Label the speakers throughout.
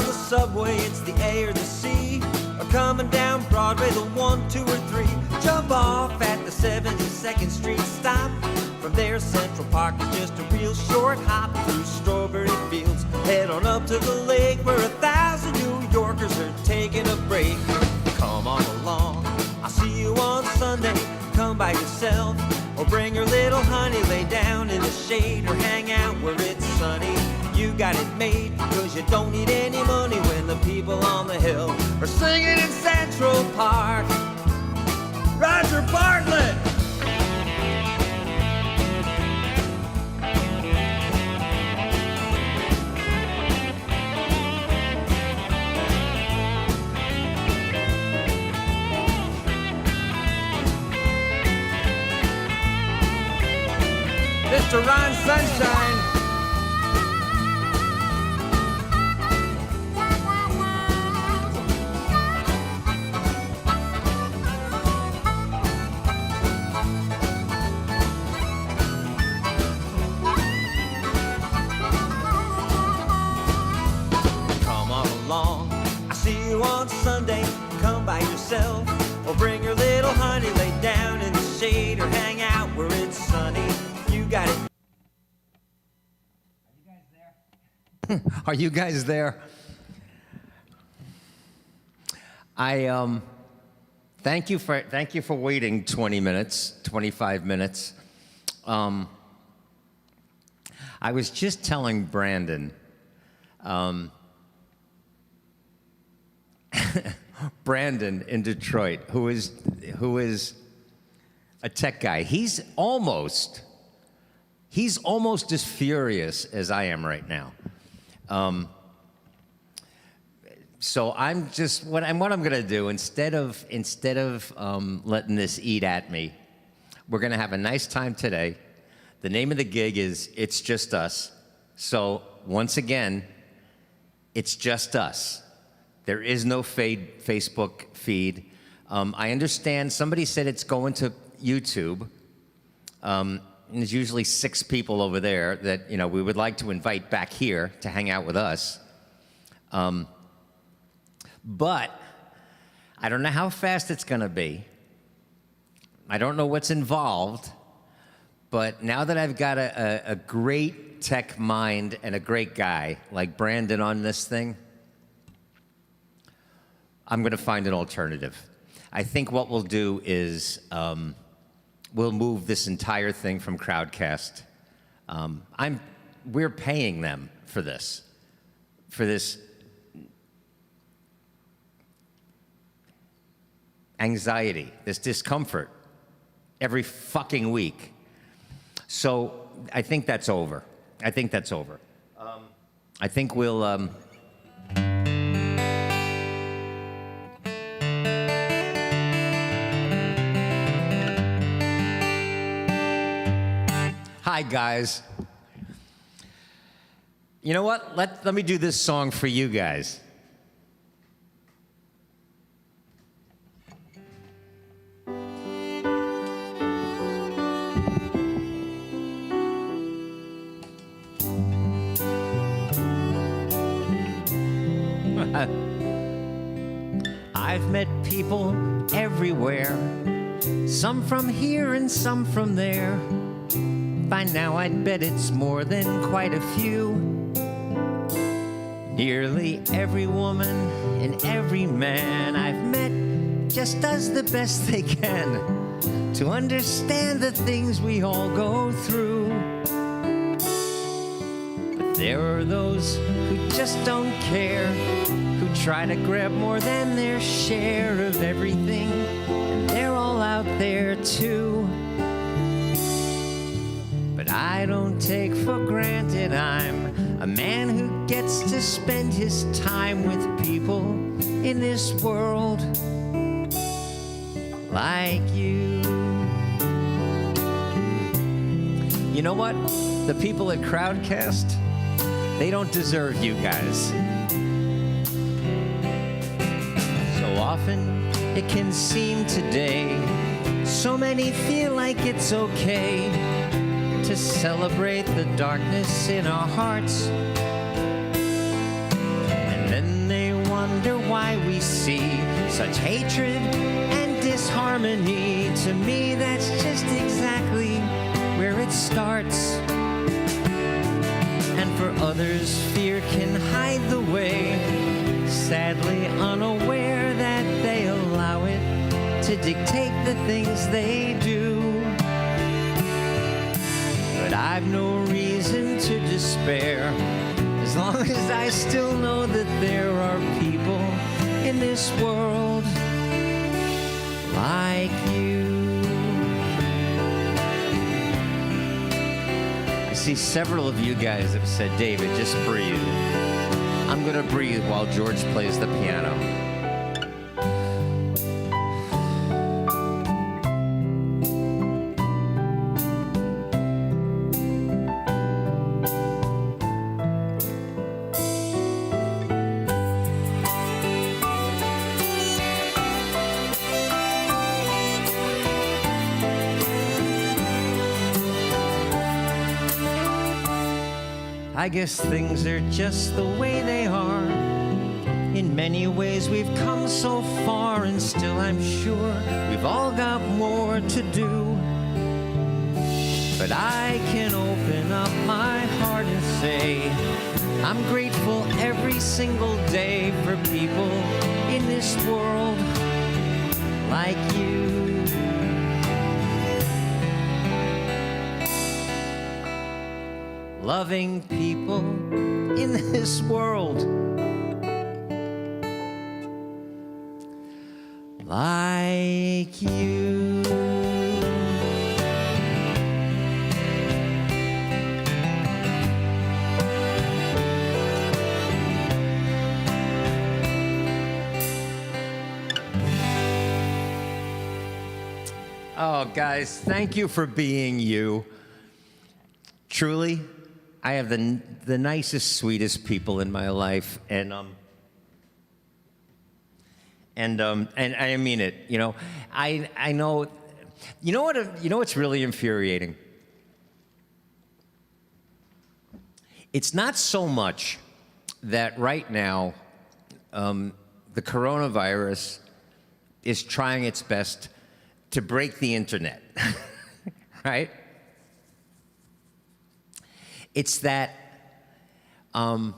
Speaker 1: on the subway, it's the A or the C. Or coming down Broadway, the 1, 2, or 3. Jump off at the 72nd Street stop. From there, Central Park is just a real short hop through strawberry fields. Head on up to the lake where 1,000 New Yorkers are taking a break. Come on along, I'll see you on Sunday. Come by yourself, or bring your little honey. Lay down in the shade or hang out where it's sunny. You got it made, cause you don't need any money when the people on the hill are singing in Central Park. Roger Bartlett! Mr. Ron Sunshine. Come on along, I see you on Sunday. Come by yourself, or bring your little honey. Lay down in the shade or hang out where it's sunny. You got it.
Speaker 2: Are you guys there? Thank you for waiting 20 minutes, 25 minutes. I was just telling Brandon, Brandon in Detroit, who is a tech guy. He's almost as furious as I am right now. So I'm just what I'm gonna do instead of letting this eat at me, we're gonna have a nice time today. The name of the gig is It's Just Us. So once again, it's just us. There is no Facebook feed. I understand somebody said it's going to YouTube. And there's usually 6 people over there that, you know, we would like to invite back here to hang out with us. But I don't know how fast it's gonna be. I don't know what's involved. But now that I've got a great tech mind and a great guy like Brandon on this thing, I'm gonna find an alternative. I think what we'll do is, we'll move this entire thing from Crowdcast. We're paying them for this anxiety, this discomfort every fucking week. So I think that's over. I think we'll, Hi, guys. You know what? Let me do this song for you guys. I've met people everywhere, some from here and some from there. By now I'd bet it's more than quite a few. Nearly every woman and every man I've met just does the best they can to understand the things we all go through. But there are those who just don't care, who try to grab more than their share of everything, and they're all out there too. But I don't take for granted I'm a man who gets to spend his time with people in this world like you. You know what? The people at Crowdcast, they don't deserve you guys. So often it can seem today, so many feel like it's okay to celebrate the darkness in our hearts. And then see such hatred and disharmony. To me, that's just exactly where it starts. And for others, fear can hide the way, sadly unaware that they allow it to dictate the things they do. But I've no reason to despair, as long as I still know that there are people in this world like you. I see several of you guys have said, David, just breathe. I'm gonna breathe while George plays the piano. I guess things are just the way they are. In many ways we've come so far, and still I'm sure we've all got more to do. But I can open up my heart and say I'm grateful every single day for people in this world like you. Loving people in this world like you. Oh, guys, thank you for being you. Truly, I have the nicest, sweetest people in my life, and I mean it. You know, I know. You know what's really infuriating? It's not so much that right now the coronavirus is trying its best to break the internet, right? It's that I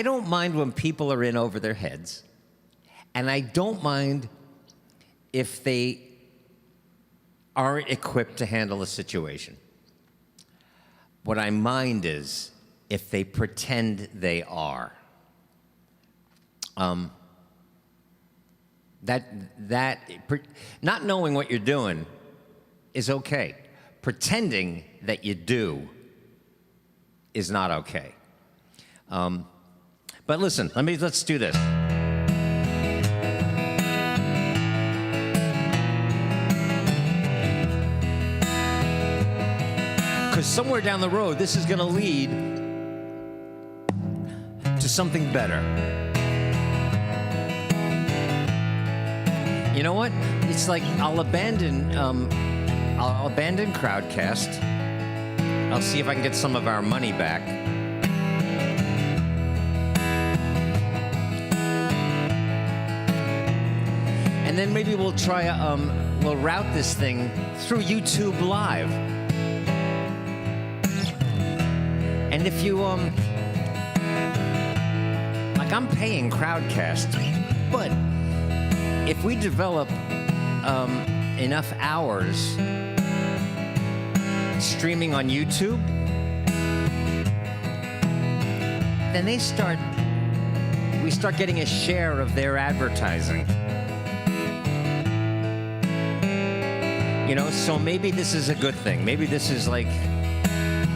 Speaker 2: don't mind when people are in over their heads, and I don't mind if they aren't equipped to handle a situation. What I mind is if they pretend they are. Not knowing what you're doing is okay. Pretending that you do is not okay. But listen, let's do this. Because somewhere down the road, this is going to lead to something better. You know what? It's like I'll abandon Crowdcast. I'll see if I can get some of our money back. And then maybe we'll try, we'll route this thing through YouTube Live. And if you, like I'm paying Crowdcast, but if we develop enough hours streaming on YouTube, then we start getting a share of their advertising. You know, so maybe this is a good thing. Maybe this is like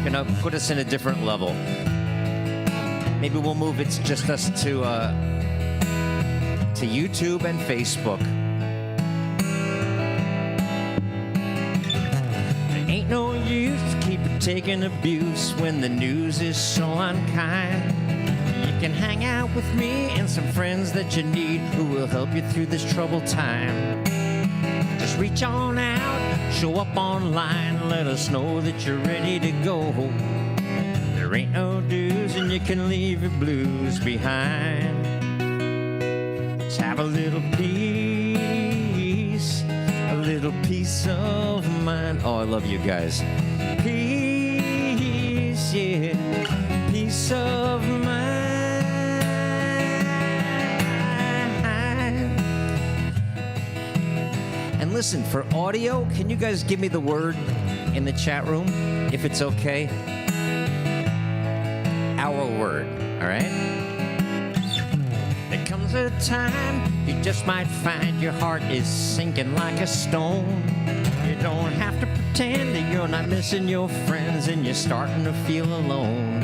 Speaker 2: gonna put us in a different level. Maybe we'll move it's just us to YouTube and Facebook. There ain't no use to keep taking abuse when the news is so unkind. You can hang out with me and some friends that you need who will help you through this troubled time. Just reach on out, show up online, let us know that you're ready to go. There ain't no dues and you can leave your blues behind. Just have a little peace of mind. Oh, I love you guys. Peace, yeah, peace of mind. And listen, for audio, can you guys give me the word in the chat room, if it's okay? Our word, all right? There comes a time you just might find your heart is sinking like a stone. You don't have to pretend that you're not missing your friends and you're starting to feel alone.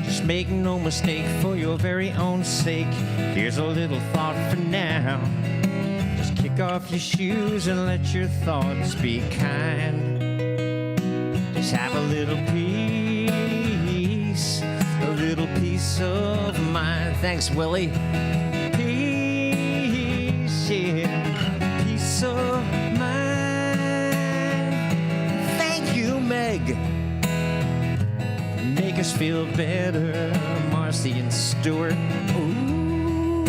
Speaker 2: Just make no mistake, for your very own sake, here's a little thought for now. Just kick off your shoes and let your thoughts be kind. Just have a little peace of mind. Thanks, Willie. Peace, yeah, peace of mind. Thank you, Meg. Make us feel better, Marcy and Stuart. Ooh.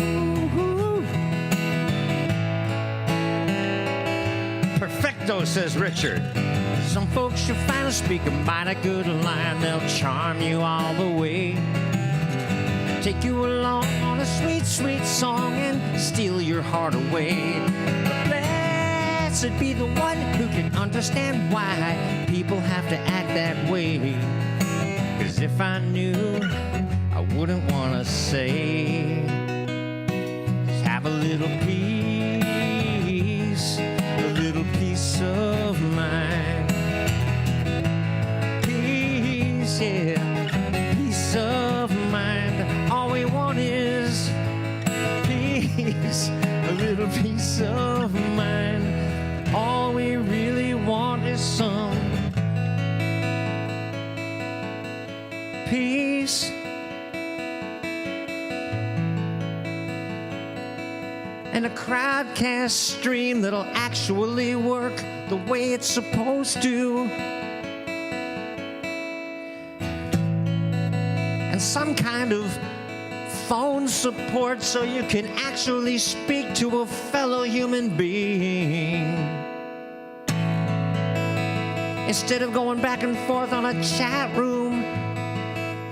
Speaker 2: Perfecto, says Richard. Some folks you'll find will speak about a good line. They'll charm you all the way. Take you along on a sweet, sweet song and steal your heart away. But blessed be the one who can understand why people have to act that way. 'Cause if I knew, I wouldn't want to say. Just have a little peace of mind. Peace, yeah, peace of mind. All we want is peace, a little peace of mind. All we really want is some peace. And a crowd can't stream that'll actually work the way it's supposed to. And some kind of phone support so you can actually speak to a fellow human being. Instead of going back and forth on a chat room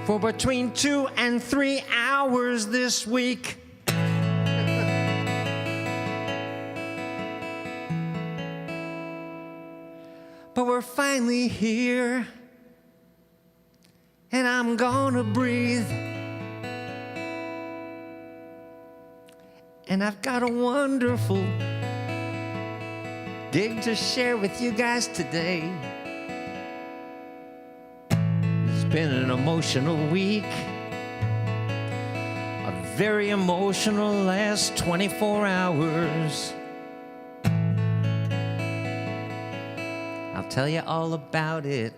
Speaker 2: for between 2 and 3 hours this week. But we're finally here, and I'm gonna breathe. And I've got a wonderful gig to share with you guys today. It's been an emotional week, a very emotional last 24 hours. I'll tell you all about it,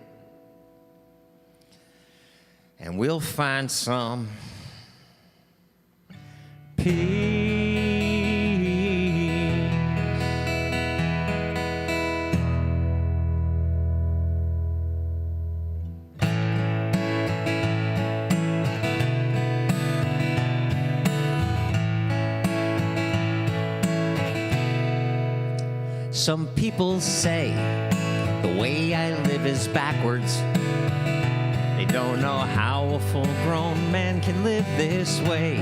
Speaker 2: and we'll find some peace. Some people say the way I live is backwards. They don't know how a full-grown man can live this way.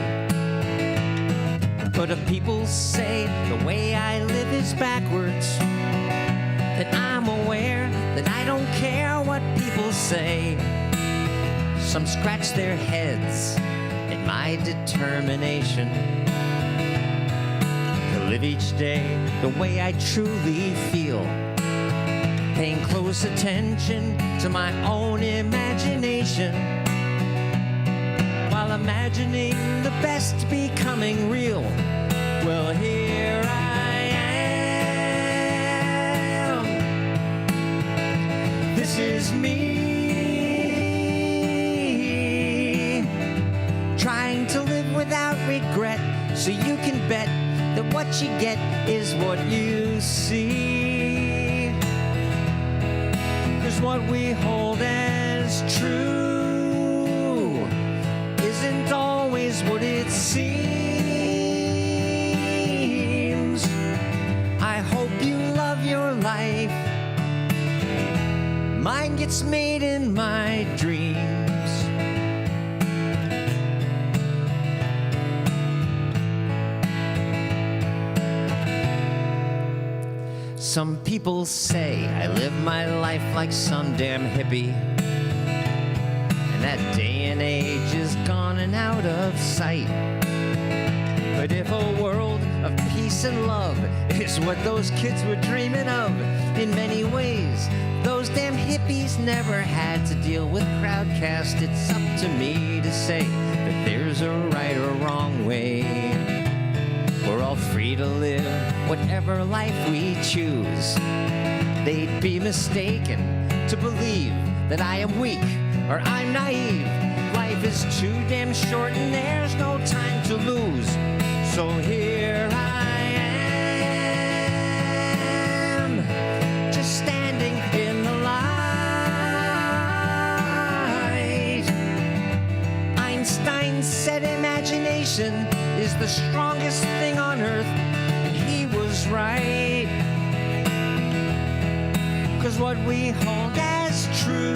Speaker 2: But if people say the way I live is backwards, then I'm aware that I don't care what people say. Some scratch their heads at my determination to live each day the way I truly feel, paying close attention to my own imagination, while imagining the best becoming real. Well, here I am. This is me, trying to live without regret, so you can bet that what you get is what you see. 'Cause what we hold as true isn't always what it seems. Mine gets made in my dreams. Some people say I live my life like some damn hippie, and that day and age is gone and out of sight. But if a world of peace and love is what those kids were dreaming of, in many ways, those damn hippies never had to deal with Crowdcast. It's up to me to say that there's a right or wrong way. We're all free to live whatever life we choose. They'd be mistaken to believe that I am weak or I'm naive. Life is too damn short and there's no time to lose. So here I am, just standing in the light. Einstein said imagination is the strongest thing on earth, and he was right. 'Cause what we hold as true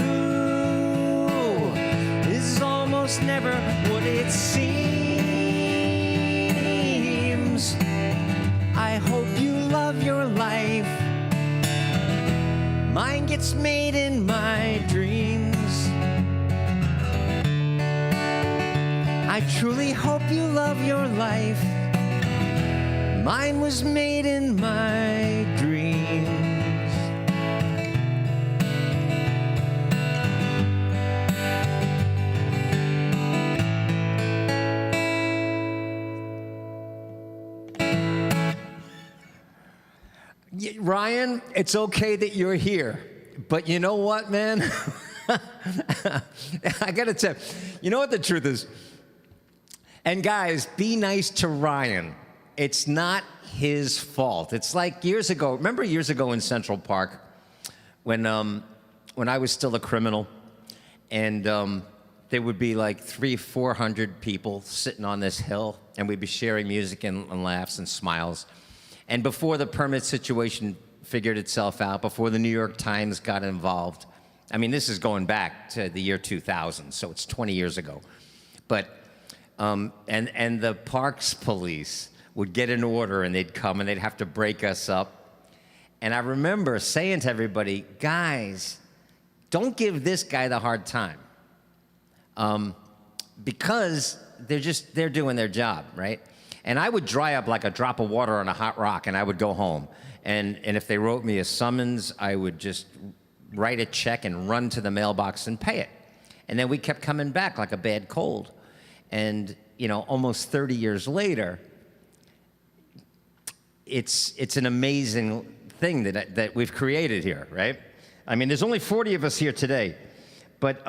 Speaker 2: is almost never what it seems. I hope you love your life. Mine gets made in my dreams. I truly hope you love your life. Mine was made in my dreams. Ryan, it's okay that you're here, but you know what, man? I gotta tell you know what the truth is? And guys, be nice to Ryan. It's not his fault. It's like years ago. Remember years ago in Central Park when I was still a criminal, and there would be like 300-400 people sitting on this hill, and we'd be sharing music and laughs and smiles. And before the permit situation figured itself out, before the New York Times got involved, I mean, this is going back to the year 2000, so it's 20 years ago. But and the parks police would get an order and they'd come and they'd have to break us up. And I remember saying to everybody, guys, don't give this guy the hard time. Because they're doing their job, right? And I would dry up like a drop of water on a hot rock and I would go home. And if they wrote me a summons, I would just write a check and run to the mailbox and pay it. And then we kept coming back like a bad cold. And, you know, almost 30 years later, it's an amazing thing that we've created here, right? I mean, there's only 40 of us here today, but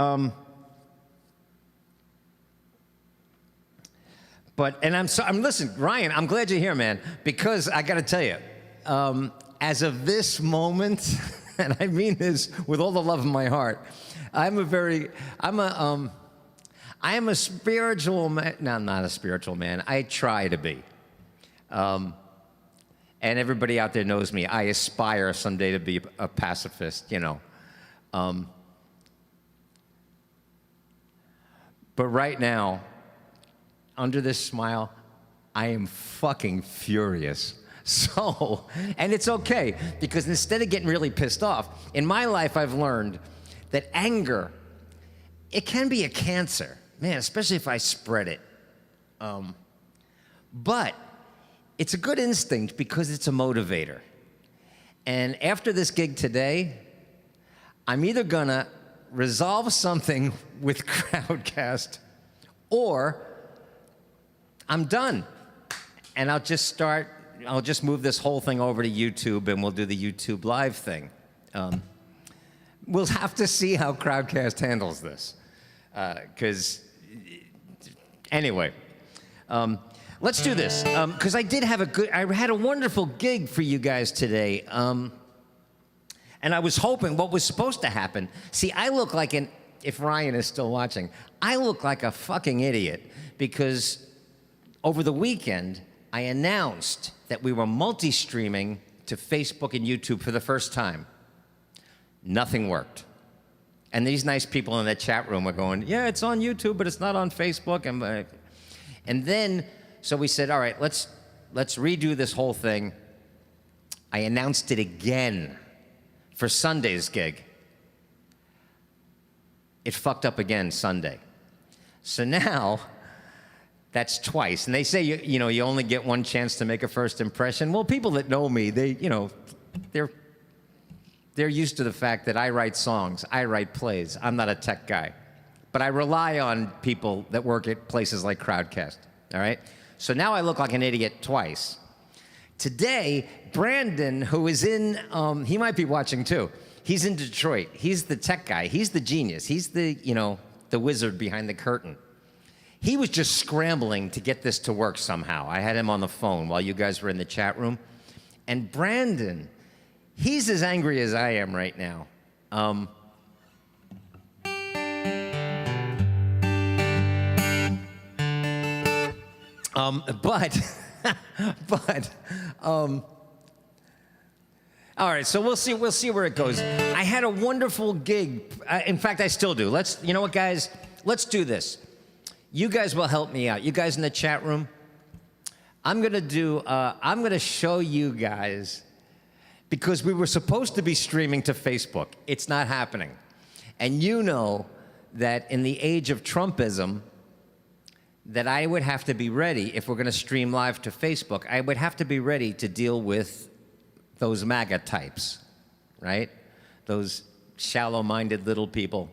Speaker 2: listen, Ryan, I'm glad you're here, man, because I got to tell you, as of this moment, and I mean this with all the love in my heart, I am a spiritual man. No, I'm not a spiritual man. I try to be. And everybody out there knows me. I aspire someday to be a pacifist, you know. But right now, under this smile, I am fucking furious. So, and it's okay, because instead of getting really pissed off, in my life I've learned that anger, it can be a cancer, man, especially if I spread it. But it's a good instinct because it's a motivator. And after this gig today, I'm either gonna resolve something with Crowdcast or I'm done. And I'll just move this whole thing over to YouTube and we'll do the YouTube Live thing. We'll have to see how Crowdcast handles this. Anyway, let's do this. Because I had a wonderful gig for you guys today. And I was hoping what was supposed to happen. See, I look like if Ryan is still watching, I look like a fucking idiot because over the weekend, I announced that we were multi-streaming to Facebook and YouTube for the first time. Nothing worked. And these nice people in the chat room are going, yeah, it's on YouTube, but it's not on Facebook. And then, so we said, all right, let's redo this whole thing. I announced it again for Sunday's gig. It fucked up again Sunday. So now, that's twice. And they say, you only get one chance to make a first impression. Well, people that know me, they're used to the fact that I write songs, I write plays. I'm not a tech guy. But I rely on people that work at places like Crowdcast, all right? So now I look like an idiot twice. Today, Brandon, who is in, he might be watching too. He's in Detroit. He's the tech guy. He's the genius. He's the wizard behind the curtain. He was just scrambling to get this to work somehow. I had him on the phone while you guys were in the chat room. And Brandon, he's as angry as I am right now. All right, so we'll see where it goes. I had a wonderful gig. In fact, I still do. You know what, guys? Let's do this. You guys will help me out. You guys in the chat room, I'm gonna show you guys, because we were supposed to be streaming to Facebook. It's not happening. And you know that in the age of Trumpism, that I would have to be ready, if we're gonna stream live to Facebook, I would have to be ready to deal with those MAGA types, right? Those shallow-minded little people.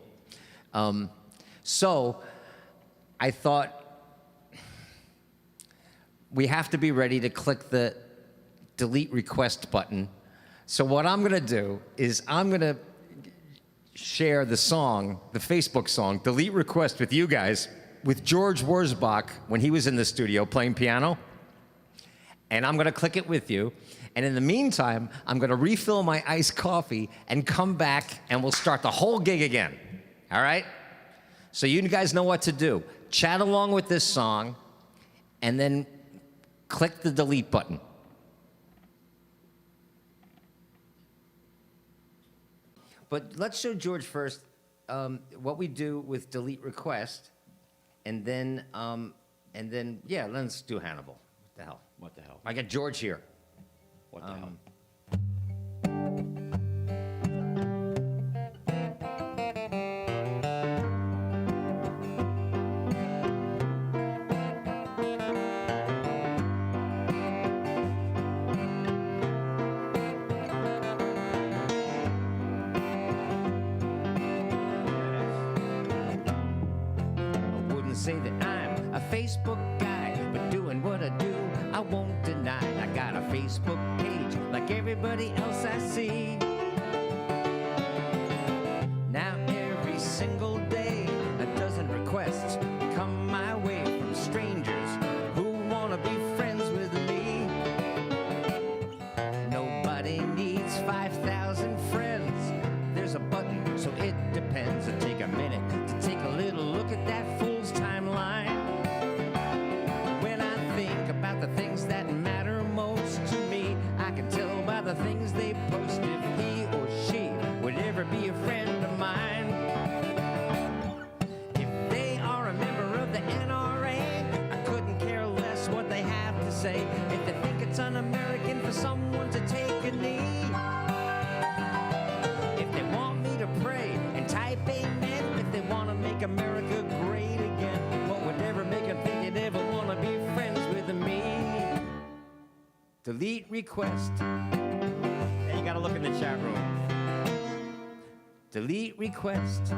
Speaker 2: So I thought we have to be ready to click the delete request button. So what I'm gonna do is I'm gonna share the song, the Facebook song, Delete Request, with you guys, with George Wurzbach when he was in the studio playing piano. And I'm gonna click it with you. And in the meantime, I'm gonna refill my iced coffee and come back and we'll start the whole gig again, all right? So you guys know what to do. Chat along with this song and then click the delete button. But let's show George first what we do with delete request, and then yeah, let's do Hannibal. What the hell?
Speaker 3: What the hell?
Speaker 2: I got George here.
Speaker 3: What the hell?
Speaker 2: I wouldn't say that I'm a Facebook guy, but doing what I do, I won't deny. I got a Facebook page like everybody else I see. Now every single day, a dozen requests come my way from strangers who wanna be friends with me. Nobody needs 5,000 friends. There's a button, so it depends. It'll take a minute to take a little look at that fool's timeline. When I think about the things that matter most to me, I can tell by the things they post if he or she would ever be a friend of mine. If they are a member of the NRA, I couldn't care less what they have to say. If they think it's un-American for someone to take a knee, if they want me to pray and type amen, if they want to make America great again, what would ever make them think they'd ever want to be friends with me? Delete request. Hey, you gotta look in the chat room. Delete request.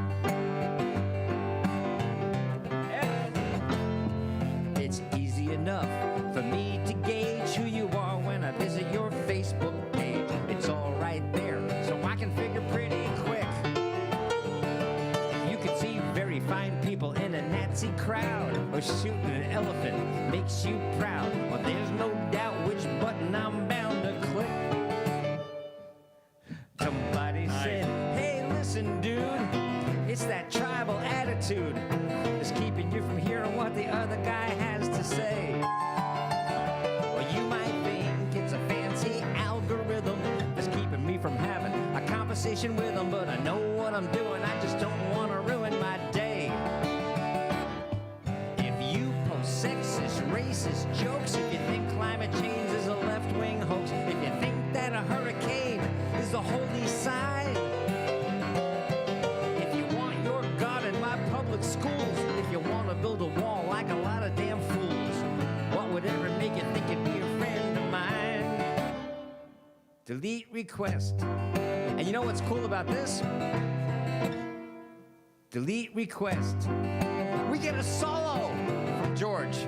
Speaker 2: It's easy enough for me to gauge who you are when I visit your Facebook page. It's all right there, so I can figure pretty quick. You can see very fine people in a Nazi crowd, or shooting an elephant makes you proud. Well, there's no doubt which button I'm bound to click. Somebody said, hey, listen, dude, it's that tribal attitude that's keeping you from hearing what the other guy has to say. Well, you might think it's a fancy algorithm that's keeping me from having a conversation with him, but I know what I'm doing, I just don't Delete request. And you know what's cool about this? Delete request. We get a solo from George.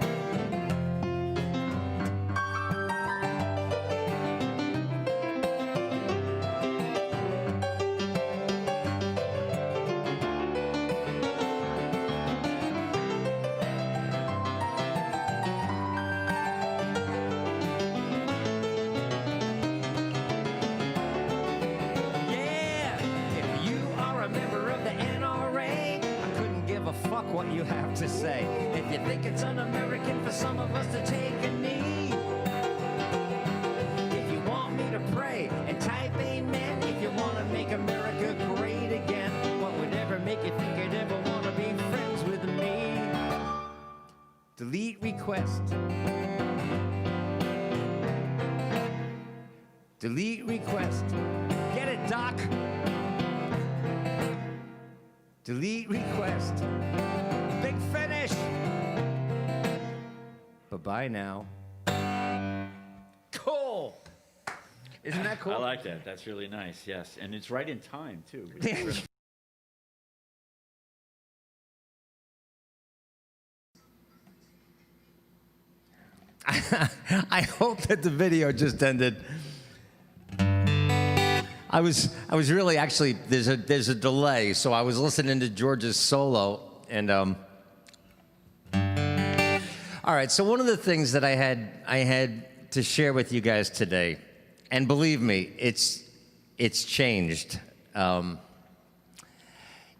Speaker 2: What you have to say. If you think it's un-American for some of us to take a knee, if you want me to pray and type amen, if you want to make America great again, what would ever make you think you'd ever want to be friends with me? Delete request. Delete request. Get it, Doc? Delete request. Big finish. Bye-bye now. Cool. Isn't that cool?
Speaker 3: I like that. That's really nice, yes. And it's right in time, too.
Speaker 2: I hope that the video just ended. I was really actually there's a delay, so I was listening to George's solo, and all right. So one of the things that I had to share with you guys today, and believe me, it's changed. In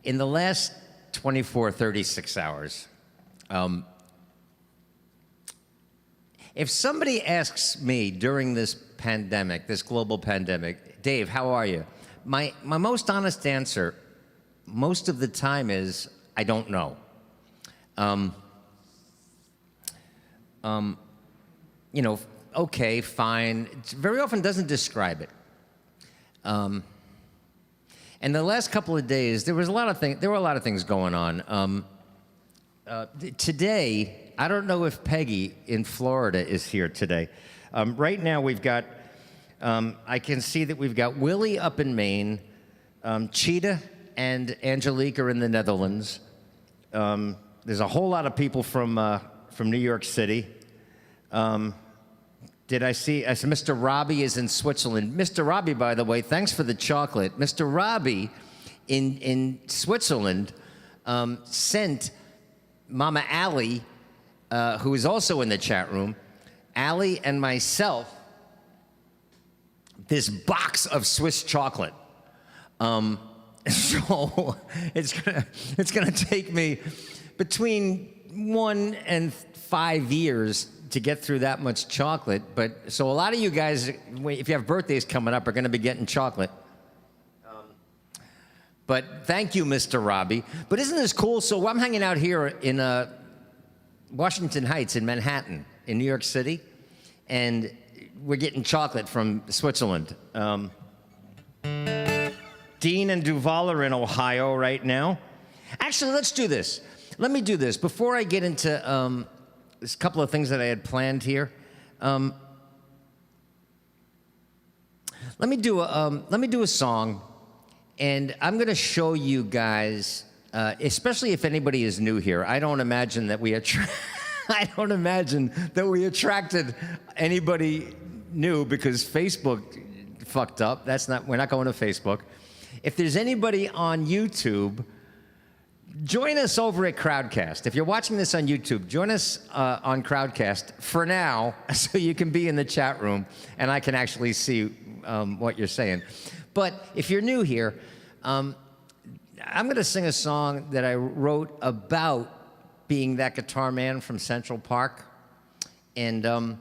Speaker 2: the last 24, 36 hours, if somebody asks me during this pandemic, this global pandemic, Dave, how are you? My most honest answer, most of the time, is I don't know. You know, okay, fine. It very often doesn't describe it. And the last couple of days, there were a lot of things going on. Today, I don't know if Peggy in Florida is here today. Right now, we've got. I can see that we've got Willie up in Maine, Cheetah and Angelique are in the Netherlands. There's a whole lot of people from New York City. Did I see Mr. Robbie is in Switzerland. Mr. Robbie, by the way, thanks for the chocolate. Mr. Robbie in Switzerland sent Mama Allie, who is also in the chat room, Allie and myself, this box of Swiss chocolate. So it's gonna take me between 1 and 5 years to get through that much chocolate. But so a lot of you guys, if you have birthdays coming up, are gonna be getting chocolate. But thank you, Mr. Robbie. But isn't this cool? So I'm hanging out here in Washington Heights in Manhattan, in New York City, and we're getting chocolate from Switzerland. Dean and Duval are in Ohio right now. Actually, let's do this. Let me do this. Before I get into this couple of things that I had planned here, let me do a song, and I'm going to show you guys, especially if anybody is new here. I don't imagine that we attracted anybody new because Facebook fucked up. We're not going to Facebook. If there's anybody on YouTube, join us over at Crowdcast. If you're watching this on YouTube, join us on Crowdcast for now, so you can be in the chat room and I can actually see what you're saying. But if you're new here, I'm going to sing a song that I wrote about being that guitar man from Central Park, and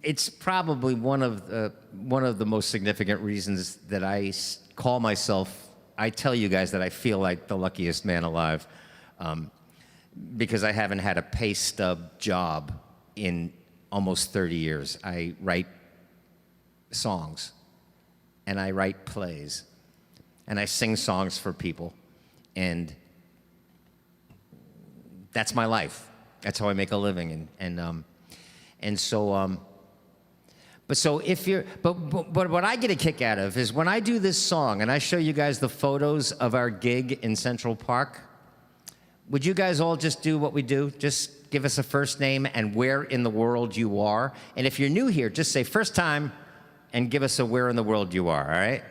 Speaker 2: it's probably one of the most significant reasons that I call myself. I tell you guys that I feel like the luckiest man alive, because I haven't had a pay stub job in almost 30 years. I write songs, and I write plays, and I sing songs for people, and that's my life. That's how I make a living, and so. But so if you're, but what I get a kick out of is when I do this song and I show you guys the photos of our gig in Central Park, would you guys all just do what we do? Just give us a first name and where in the world you are. And if you're new here, just say first time and give us a where in the world you are, all right?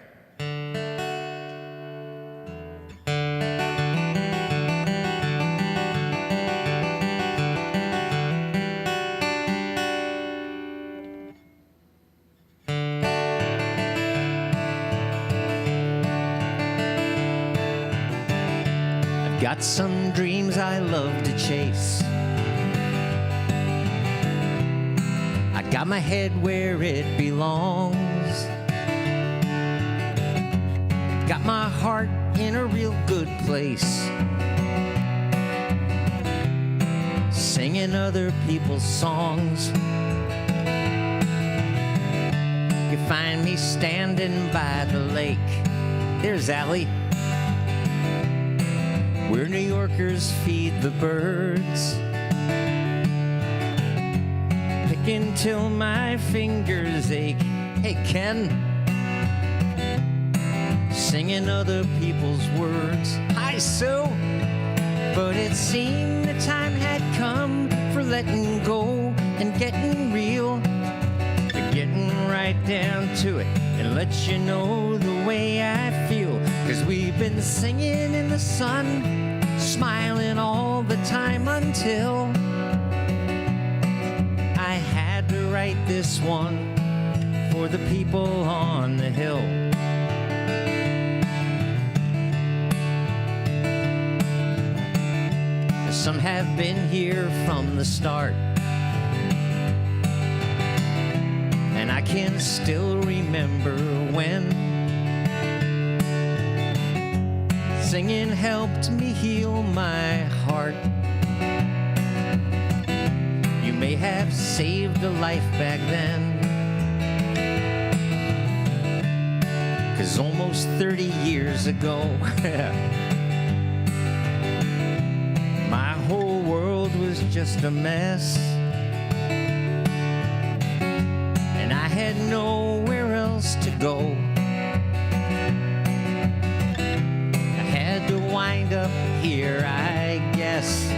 Speaker 2: Got some dreams I love to chase. I got my head where it belongs. Got my heart in a real good place. Singing other people's songs. You find me standing by the lake. There's Allie. Where New Yorkers feed the birds, picking till my fingers ache. Hey, Ken, singing other people's words. Hi, Sue. But it seemed the time had come for letting go and getting real, and getting right down to it and let you know the way I feel. 'Cause we've been singing in the sun, smiling all the time until I had to write this one for the people on the hill. Some have been here from the start, and I can still remember when singing helped me heal my heart. You may have saved a life back then, 'cause almost 30 years ago my whole world was just a mess, and I had nowhere else to go. To wind up here, I guess.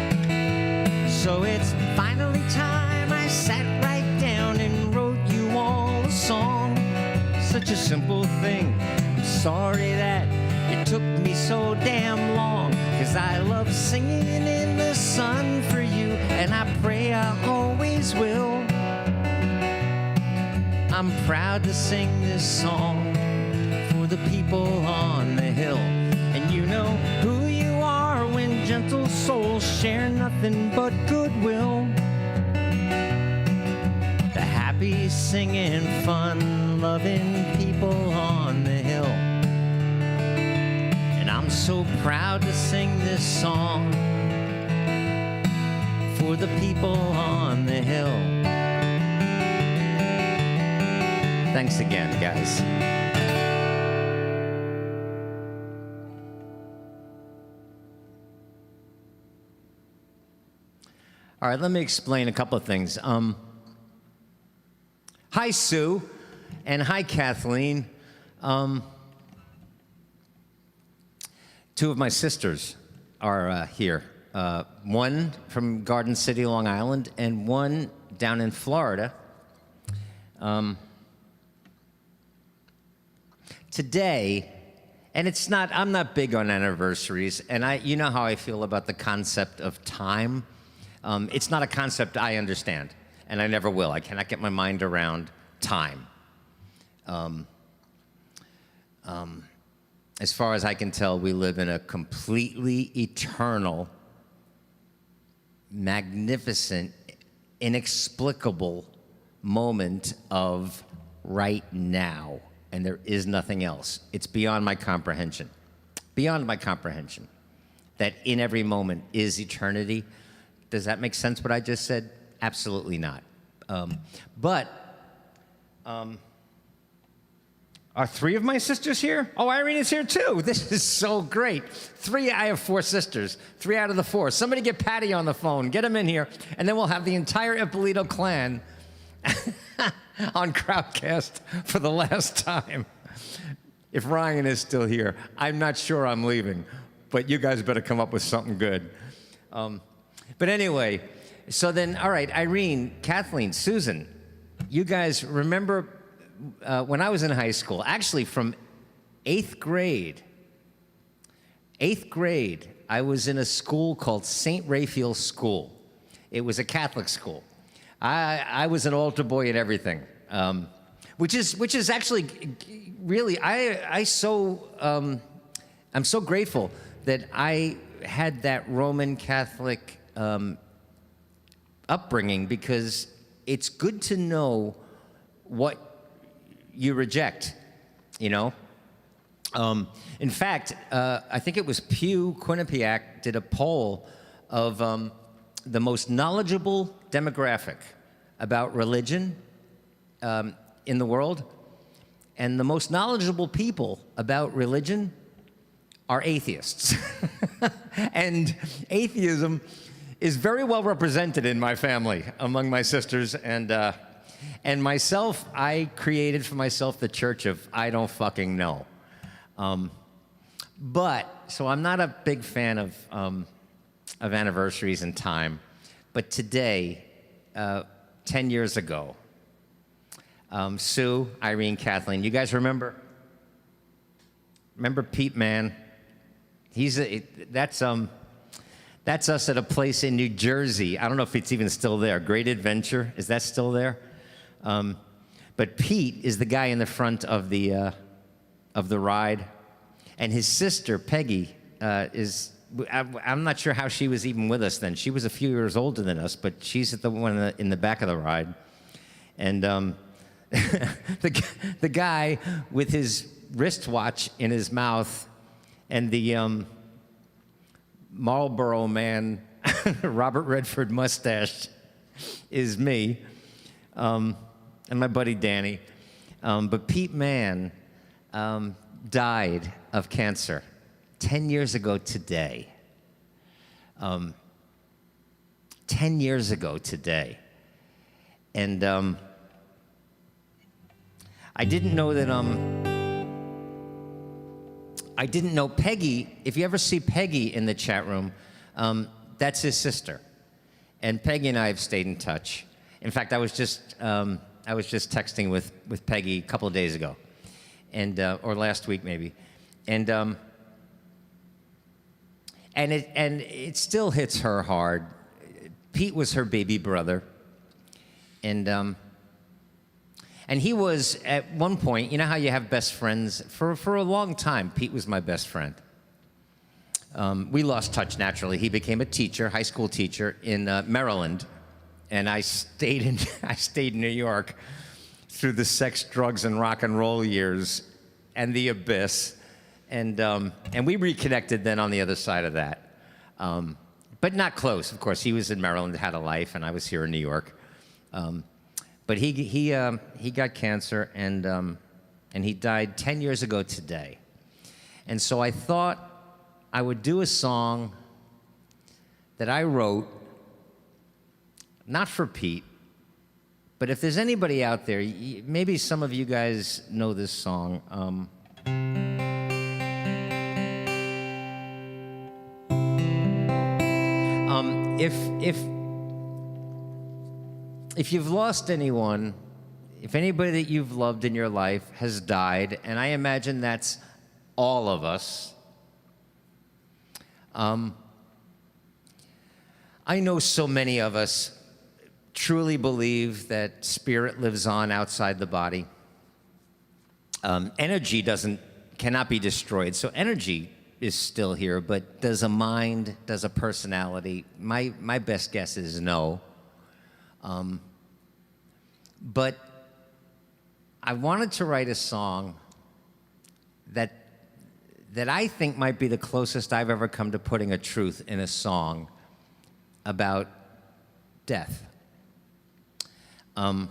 Speaker 2: So it's finally time I sat right down and wrote you all a song. Such a simple thing. I'm sorry that it took me so damn long, 'cause I love singing in the sun for you, and I pray I always will. I'm proud to sing this song for the people on the hill. And you know who you are when gentle souls share nothing but goodwill. The happy, singing, fun, loving people on the hill. And I'm so proud to sing this song for the people on the hill. Thanks again, guys. All right, let me explain a couple of things. Hi, Sue, and hi, Kathleen. Two of my sisters are here. One from Garden City, Long Island, and one down in Florida. Today, and I'm not big on anniversaries, and you know how I feel about the concept of time. It's not a concept I understand, and I never will. I cannot get my mind around time. As far as I can tell, we live in a completely eternal, magnificent, inexplicable moment of right now, and there is nothing else. It's beyond my comprehension. Beyond my comprehension. That in every moment is eternity. Does that make sense, what I just said? Absolutely not. Are three of my sisters here? Oh, Irene is here too. This is so great. I have four sisters. 3 out of the 4. Somebody get Patty on the phone. Get him in here. And then we'll have the entire Ippolito clan on Crowdcast for the last time. If Ryan is still here, I'm not sure I'm leaving, but you guys better come up with something good. But anyway, so then, all right, Irene, Kathleen, Susan, you guys remember when I was in high school, actually from 8th grade, I was in a school called St. Raphael's School. It was a Catholic school. I was an altar boy and everything, which is actually really I'm so grateful that I had that Roman Catholic upbringing, because it's good to know what you reject, you know. In fact, I think it was Pew Quinnipiac did a poll of the most knowledgeable demographic about religion in the world, and the most knowledgeable people about religion are atheists. And atheism is very well represented in my family, among my sisters and myself. I created for myself the church of I don't fucking know. So I'm not a big fan of anniversaries and time, but today, 10 years ago, Sue, Irene, Kathleen, you guys remember Pete Mann? That's us at a place in New Jersey. I don't know if it's even still there. Great Adventure, is that still there? But Pete is the guy in the front of the ride, and his sister Peggy is. I'm not sure how she was even with us then. She was a few years older than us, but she's at the one in the back of the ride, and the guy with his wristwatch in his mouth, and the Marlboro Man, Robert Redford mustache, is me, and my buddy Danny. But Pete Mann died of cancer 10 years ago today. 10 years ago today. And I didn't know that, I didn't know Peggy. If you ever see Peggy in the chat room, that's his sister. And Peggy and I have stayed in touch. In fact, I was just texting with Peggy a couple of days ago, and or last week maybe, and it still hits her hard. Pete was her baby brother, and he was at one point. You know how you have best friends for a long time. Pete was my best friend. We lost touch naturally. He became a teacher, high school teacher in Maryland, and I stayed in New York through the sex, drugs, and rock and roll years and the abyss, and we reconnected then on the other side of that, but not close. Of course, he was in Maryland, had a life, and I was here in New York. But he got cancer, and he died 10 years ago today, and so I thought I would do a song that I wrote, not for Pete, but if there's anybody out there, maybe some of you guys know this song. If you've lost anyone, if anybody that you've loved in your life has died, and I imagine that's all of us, I know so many of us truly believe that spirit lives on outside the body. Energy cannot be destroyed, so energy is still here, but does a mind, does a personality? My best guess is no. But I wanted to write a song that I think might be the closest I've ever come to putting a truth in a song about death. The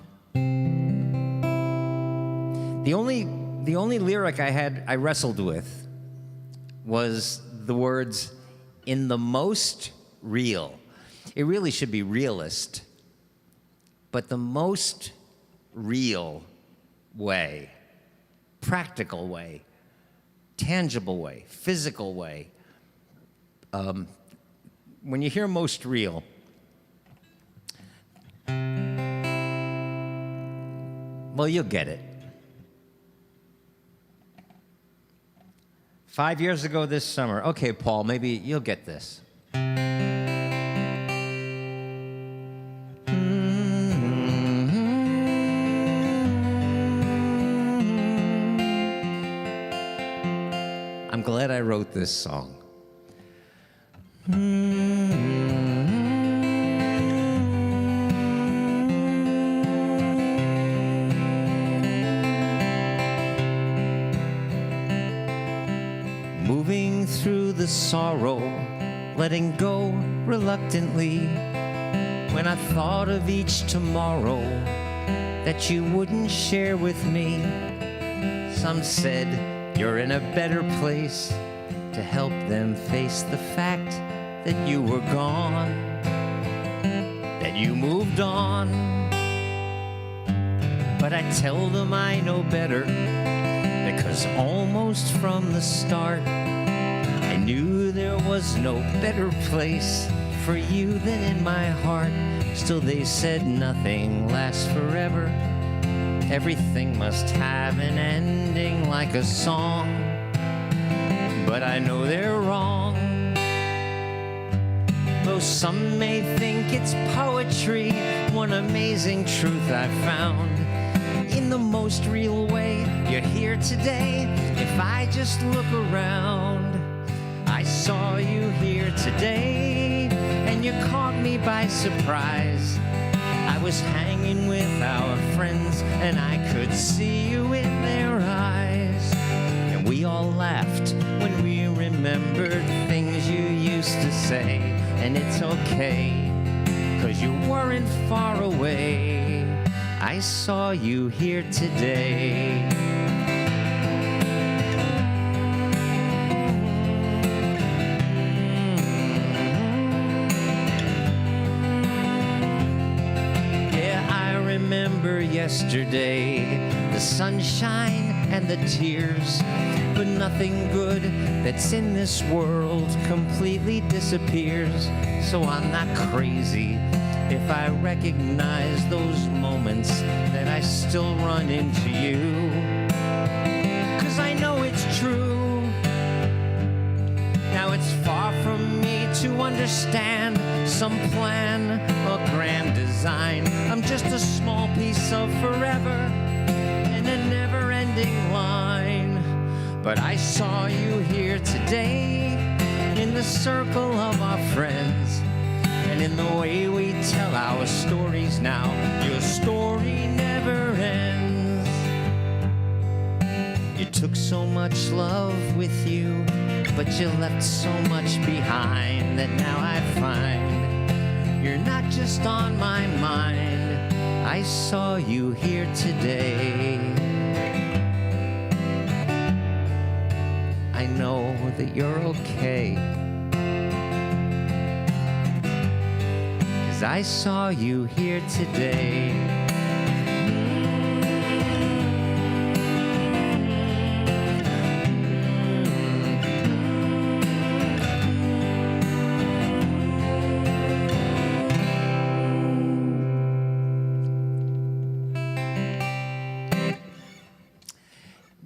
Speaker 2: only lyric I wrestled with was the words, "in the most real." It really should be realist, but the most real way, practical way, tangible way, physical way. When you hear most real, well, you'll get it. 5 years ago this summer, okay, Paul, maybe you'll get this. I'm glad I wrote this song. Moving through the sorrow, letting go reluctantly, when I thought of each tomorrow that you wouldn't share with me. Some said you're in a better place to help them face the fact that you were gone, that you moved on. But I tell them I know better, because almost from the start I knew there was no better place for you than in my heart. Still they said nothing lasts forever, everything must have an ending like a song. But I know they're wrong. Though some may think it's poetry, one amazing truth I found. In the most real way, you're here today. If I just look around, I saw you here today, and you caught me by surprise. I was hanging with our friends, and I could see you in their eyes. And we all laughed when we remembered things you used to say. And it's okay, 'cause you weren't far away. I saw you here today. Yeah, I remember yesterday, the sunshine and the tears, but nothing good that's in this world completely disappears. So I'm not crazy if I recognize those moments that I still run into you. 'Cause I know it's true. Now it's far from me to understand some plan or grand design. I'm just a small piece of forever in a never-ending line. But I saw you here today in the circle of our friends, and in the way we tell our stories now, your story never ends. You took so much love with you, but you left so much behind that now I find you're not just on my mind. I saw you here today. I know that you're okay, 'cause I saw you here today.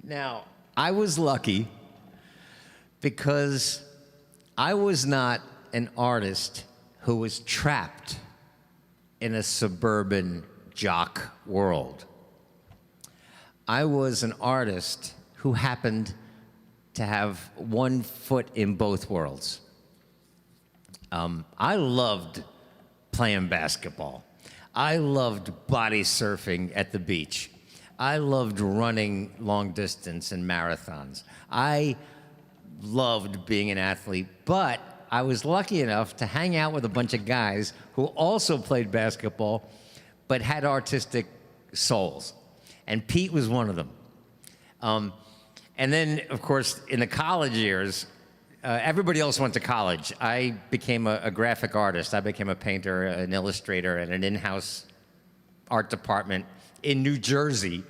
Speaker 2: Now, I was lucky because I was not an artist who was trapped in a suburban jock world. I was an artist who happened to have one foot in both worlds. I loved playing basketball. I loved body surfing at the beach. I loved running long distance and marathons. I loved being an athlete, but I was lucky enough to hang out with a bunch of guys who also played basketball, but had artistic souls. And Pete was one of them. And then, of course, in the college years, everybody else went to college. I became a graphic artist. I became a painter, an illustrator, and an in-house art department in New Jersey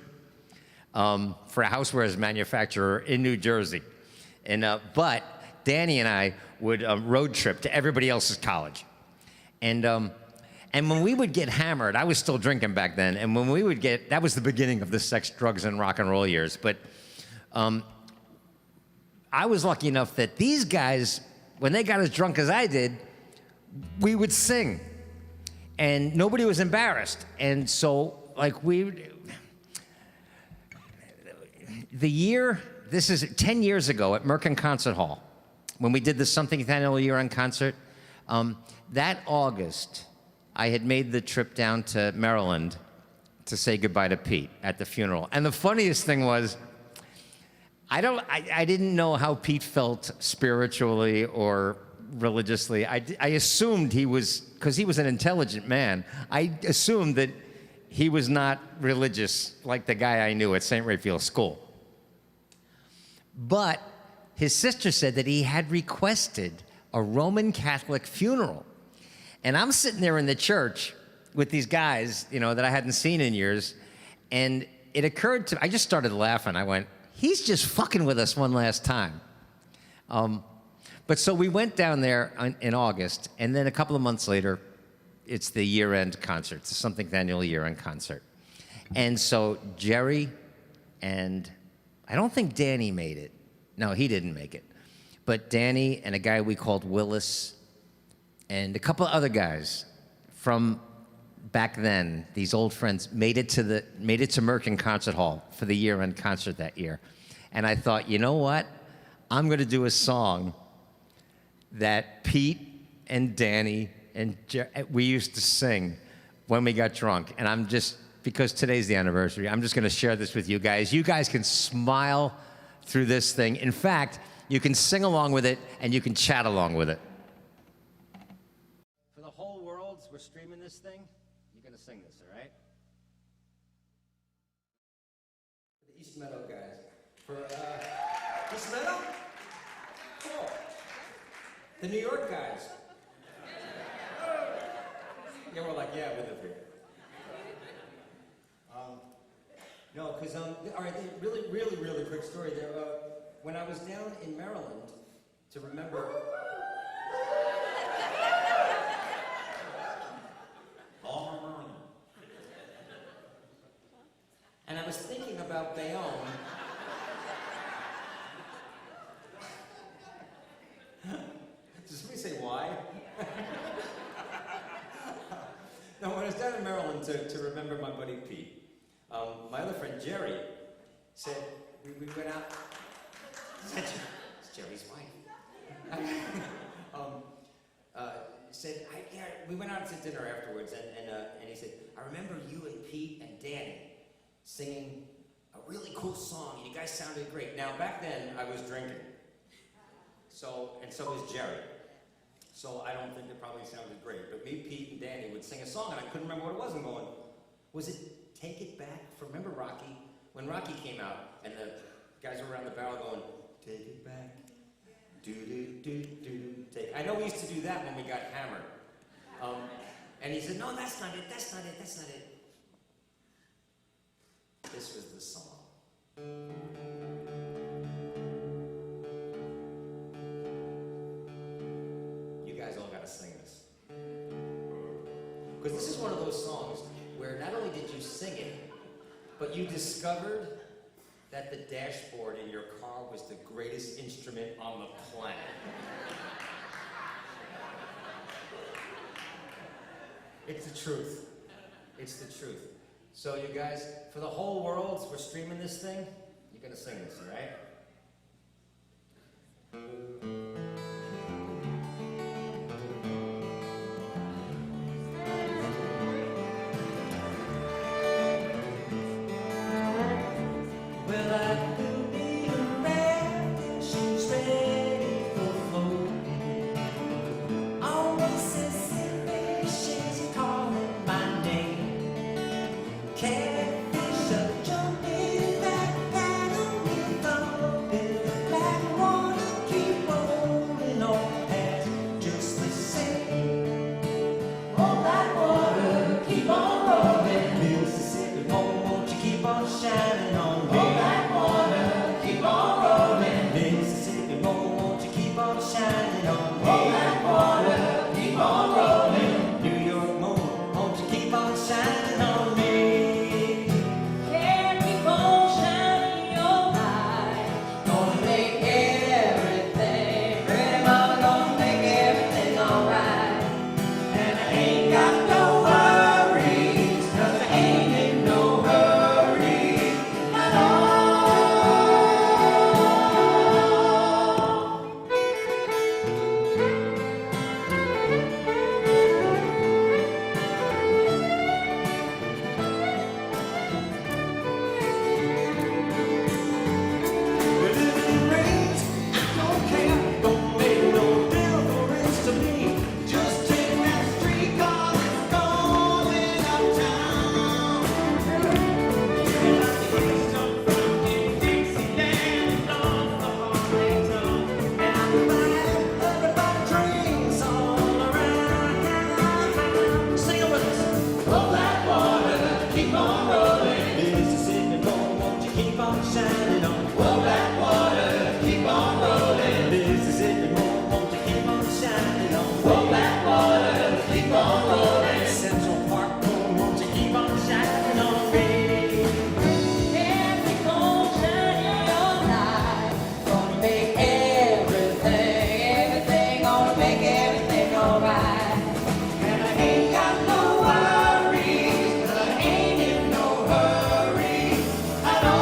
Speaker 2: for a housewares manufacturer in New Jersey. And but Danny and I would road trip to everybody else's college. And when we would get hammered, I was still drinking back then, and when we would get, that was the beginning of the sex, drugs, and rock and roll years. But I was lucky enough that these guys, when they got as drunk as I did, we would sing. And nobody was embarrassed. And so, like, this is 10 years ago at Merkin Concert Hall, when we did the Something Annual Year-End concert, that August, I had made the trip down to Maryland to say goodbye to Pete at the funeral. And the funniest thing was, I didn't know how Pete felt spiritually or religiously. I assumed he was, because he was an intelligent man, I assumed that he was not religious like the guy I knew at St. Raphael's School. But his sister said that he had requested a Roman Catholic funeral. And I'm sitting there in the church with these guys, you know, that I hadn't seen in years, and it occurred to me, I just started laughing. I went, he's just fucking with us one last time. But so we went down there in August, and then a couple of months later, it's the year-end concert. It's Something Annual Year-End concert. And so Jerry and I don't think Danny made it. No, he didn't make it. But Danny and a guy we called Willis and a couple of other guys from back then, these old friends, made it to Merkin Concert Hall for the year-end concert that year. And I thought, you know what? I'm going to do a song that Pete and Danny and we used to sing when we got drunk. And I'm just, because today's the anniversary, I'm just going to share this with you guys. You guys can smile through this thing. In fact, you can sing along with it and you can chat along with it. For the whole world, we're streaming this thing. You're going to sing this, all right? The East Meadow guys. For East Meadow? Cool. The New York guys. Yeah, we're like, yeah, we live here. No, because, all right, really quick story there. When I was down in Maryland to remember... And I was thinking about Bayonne. Does somebody say why? No, when I was down in Maryland to remember my buddy Pete, my other friend Jerry said, we went out, it's Jerry's wife, said, yeah, we went out to dinner afterwards, and he said, I remember you and Pete and Danny singing a really cool song, and you guys sounded great. Now, back then, I was drinking, and so was Jerry. So I don't think it probably sounded great. But me, Pete, and Danny would sing a song, and I couldn't remember what it was. I'm going, was it Take It Back? Remember Rocky? When Rocky came out, and the guys were around the barrel going, take it back, do-do-do-do, take. I know we used to do that when we got hammered. And he said, no, that's not it, that's not it, that's not it. This was the song. Guys all gotta sing this. Because this is one of those songs where not only did you sing it, but you discovered that the dashboard in your car was the greatest instrument on the planet. It's the truth. It's the truth. So you guys, for the whole world, we're streaming this thing. You're gonna sing this, all right? Jumping back, that only thought, black water keep on.
Speaker 1: on shining on me. Oh, black water, keep on rolling. Mississippi moon, won't you keep on shining on me? Oh, black water, keep on rolling. New York moon, won't you keep on shining on me?
Speaker 4: Yeah, keep on shining your light. Gonna make everything pretty, mama, gonna make everything alright.
Speaker 1: And I ain't got no worries, 'cause I ain't in no hurry at all. But if it rains, I don't care. Don't make no difference to me. Just take that streetcar that's going uptown. And I can hear some funky Dixieland off the Harley tongue. And I can buy everybody drinks all around. Sing it with us. Oh, black water, keep on rolling. Mississippi moon, won't you keep on shining on? Oh, black water, keep on rolling. Mississippi moon, won't you keep on shining on? Oh, black water, keep on rolling. Central Park moon, won't you keep on shining on me?
Speaker 4: Yeah, keep on shining your light. Gonna make everything, gonna make everything alright.
Speaker 1: And I ain't got no worries, 'cause I ain't in no hurry at all.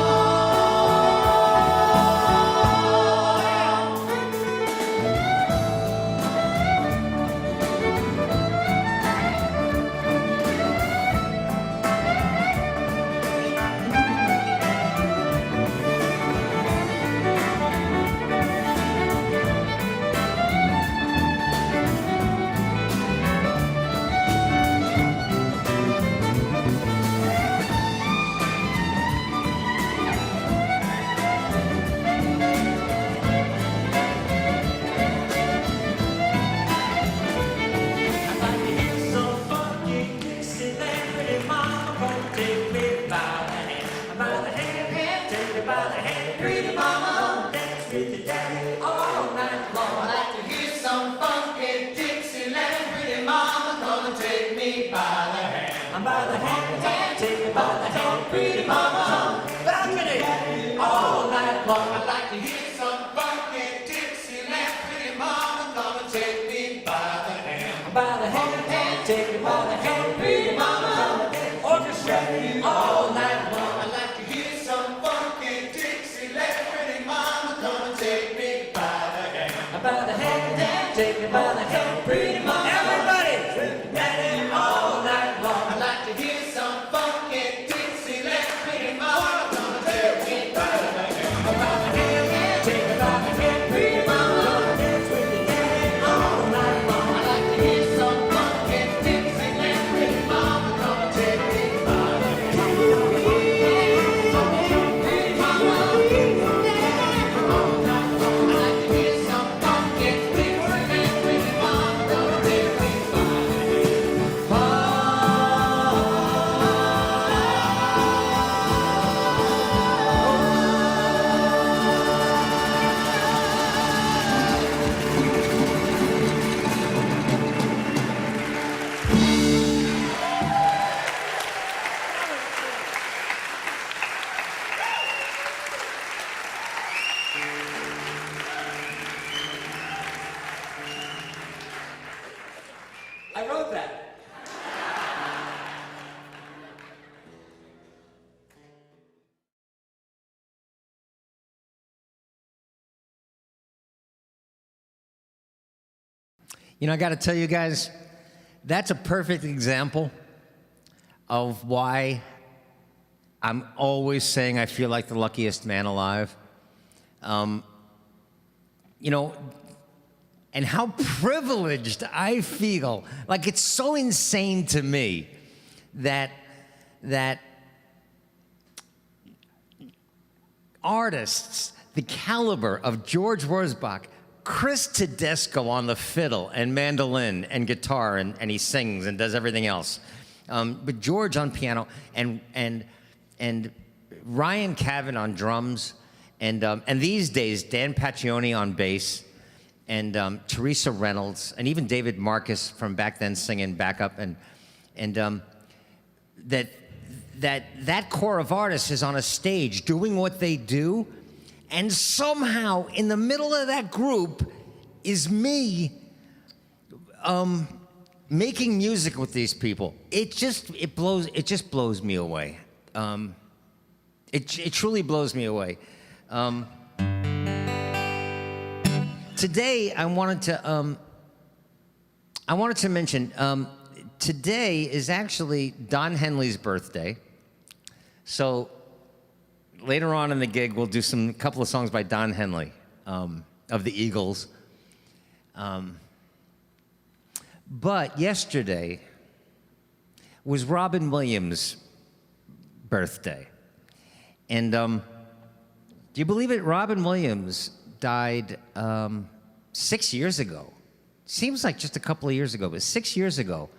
Speaker 1: I'd like to hear some funky Dixieland, pretty mama, won't take me by the hand. By the hand, take me by the hand, pretty mama, dance with your daddy all night long. I'd like to hear some funky Dixieland, pretty mama, gonna take me by the hand. By the hand, take me by the hand, pretty mama, balcony all night long. I'd like to hear some funky Dixieland, pretty mama, gonna take me by the hand. By the hand, take me by the hand, pretty mama, orchestra all night long. I'd like to hear some funky Dixieland, pretty mama, gonna take me by the hand. By the hand, take me by the hand, pretty mama. Everybody, daddy all night long. I'd like to hear some funky Dixieland, pretty mama, gonna take me by the hand. By the hand, take me by the hand, pretty mama, dance with your daddy all night long. I'd like to hear some funky Dixieland, pretty mama, gonna take me by the hand. Pretty mama, all night long. I'd like to hear some funky Dixieland, pretty mama, gonna take me by the I wrote that.
Speaker 2: You know, I got to tell you guys, that's a perfect example of why I'm always saying I feel like the luckiest man alive. You know, and how privileged I feel. Like, it's so insane to me that artists the caliber of George Wurzbach, Chris Tedesco on the fiddle and mandolin and guitar, and he sings and does everything else. But George on piano and Ryan Cavan on drums, and these days Dan Paccioni on bass, and Teresa Reynolds, and even David Marcus from back then singing backup, and that core of artists is on a stage doing what they do, and somehow in the middle of that group is me making music with these people. It just blows me away. It truly blows me away. Today I wanted to mention today is actually Don Henley's birthday. So later on in the gig, we'll do a couple of songs by Don Henley of the Eagles. But yesterday was Robin Williams' birthday. And do you believe it? Robin Williams died 6 years ago. Seems like just a couple of years ago, but 6 years ago,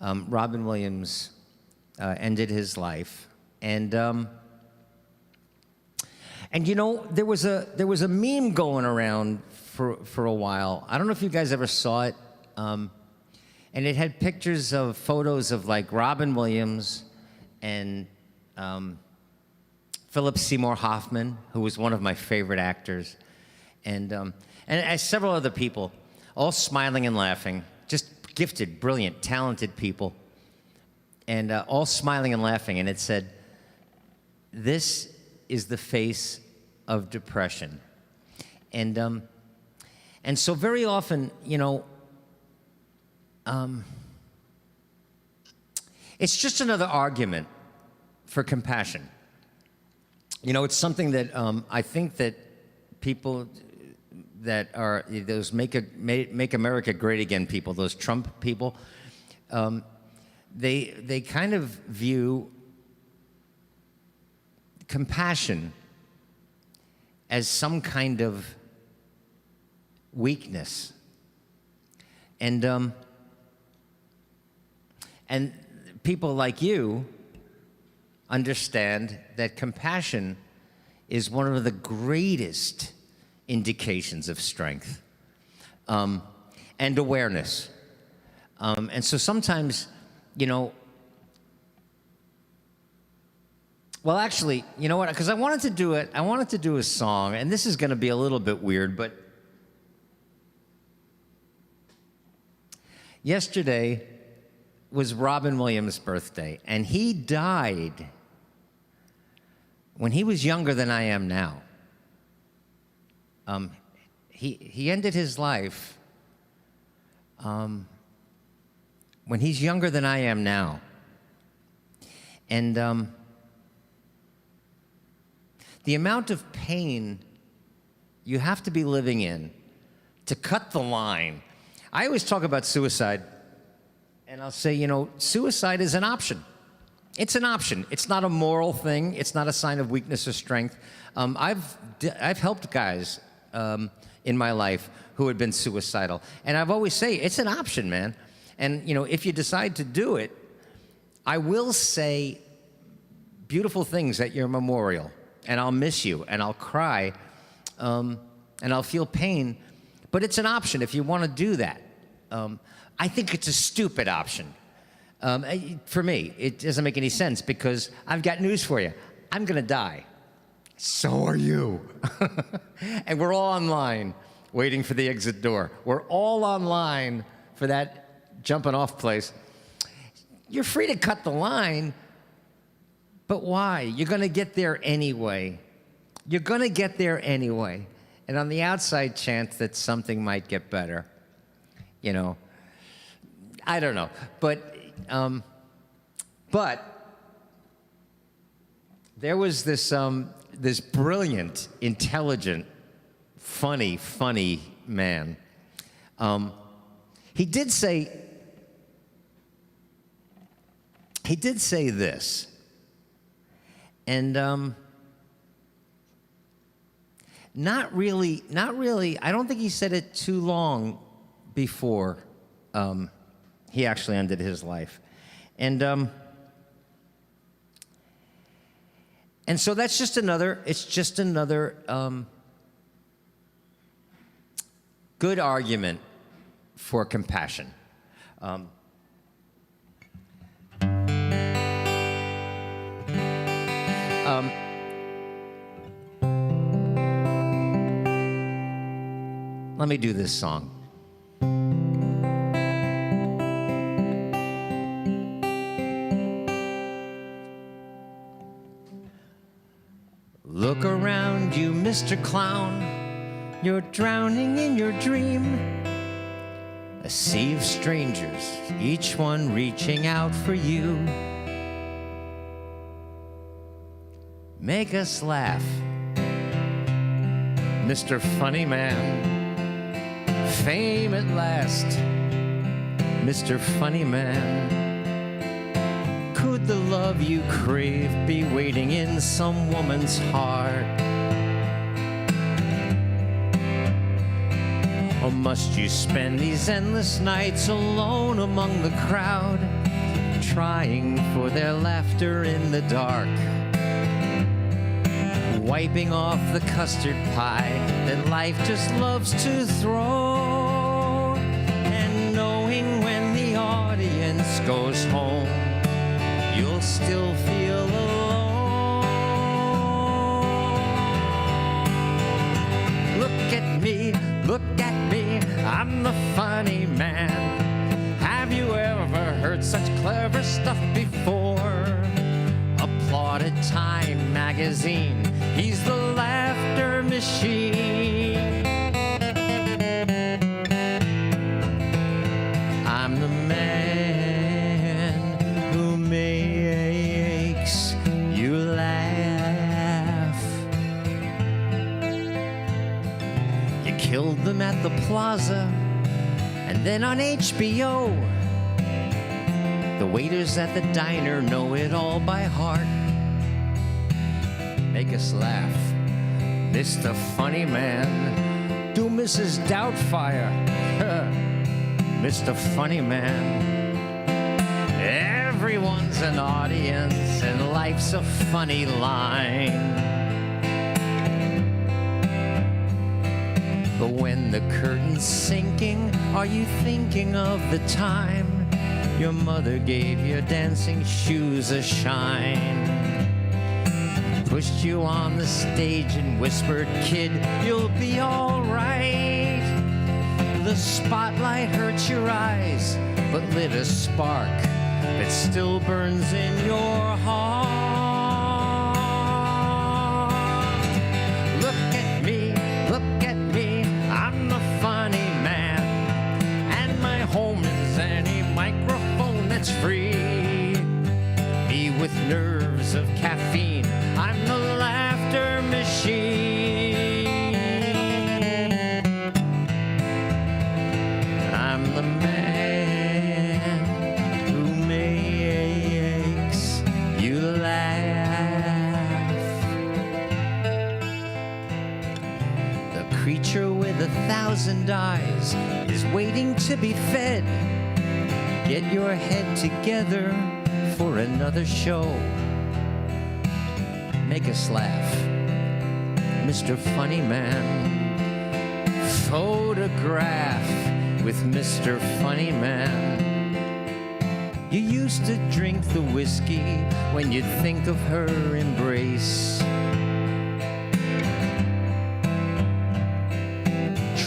Speaker 2: Robin Williams ended his life. And you know, there was a meme going around for a while. I don't know if you guys ever saw it. And it had pictures of photos of like Robin Williams and Philip Seymour Hoffman, who was one of my favorite actors, and several other people, all smiling and laughing, just gifted, brilliant, talented people, and all smiling and laughing. And it said, "This is the face of depression." And so very often, you know, it's just another argument for compassion. You know, it's something that I think that people that are those make America great again people, those Trump people, they kind of view compassion as some kind of weakness, and people like you understand that compassion is one of the greatest indications of strength and awareness. And so sometimes, you know, well, actually, you know what? Because I wanted to do a song, and this is going to be a little bit weird, but yesterday was Robin Williams' birthday, and he died when he was younger than I am now. He ended his life when he's younger than I am now. And the amount of pain you have to be living in to cut the line. I always talk about suicide, and I'll say, you know, suicide is an option. It's an option. It's not a moral thing. It's not a sign of weakness or strength. I've helped guys in my life who had been suicidal, and I've always say it's an option, man. And you know, if you decide to do it, I will say beautiful things at your memorial, and I'll miss you, and I'll cry, and I'll feel pain. But it's an option if you want to do that. I think it's a stupid option. For me, it doesn't make any sense because I've got news for you. I'm going to die. So are you. And we're all online waiting for the exit door. We're all online for that jumping off place. You're free to cut the line, but why? You're going to get there anyway. You're going to get there anyway. And on the outside chance that something might get better, you know, I don't know. But there was this this brilliant, intelligent, funny man. He did say this, and not really. I don't think he said it too long before he actually ended his life. And And so that's just another, good argument for compassion. Let me do this song. Look around you, Mr. Clown. You're drowning in your dream. A sea of strangers, each one reaching out for you. Make us laugh, Mr. Funny Man. Fame at last, Mr. Funny Man. Could the love you crave be waiting in some woman's heart? Or must you spend these endless nights alone among the crowd, trying for their laughter in the dark? Wiping off the custard pie that life just loves to throw, and knowing when the audience goes home, you'll still feel alone. Look at me, I'm the funny man. Have you ever heard such clever stuff before? Applauded Time magazine, he's the laughter machine. I'm the man who makes you laugh. You killed them at the plaza, and then on HBO, the waiters at the diner know it all by heart. Make us laugh, Mr. Funny Man. Do Mrs. Doubtfire, Mr. Funny Man. Everyone's an audience, and life's a funny line. But when the curtain's sinking, are you thinking of the time your mother gave your dancing shoes a shine? Pushed you on the stage and whispered, kid, you'll be all right. The spotlight hurts your eyes, but lit a spark that still burns in your heart. Look at me, I'm the funny man, and my home is any microphone that's free. Me with nerves of caffeine, I'm the laughter machine. I'm the man who makes you laugh. The creature with 1,000 eyes is waiting to be fed. Get your head together for another show. Make us laugh, Mr. Funny Man. Photograph with Mr. Funny Man. You used to drink the whiskey when you'd think of her embrace.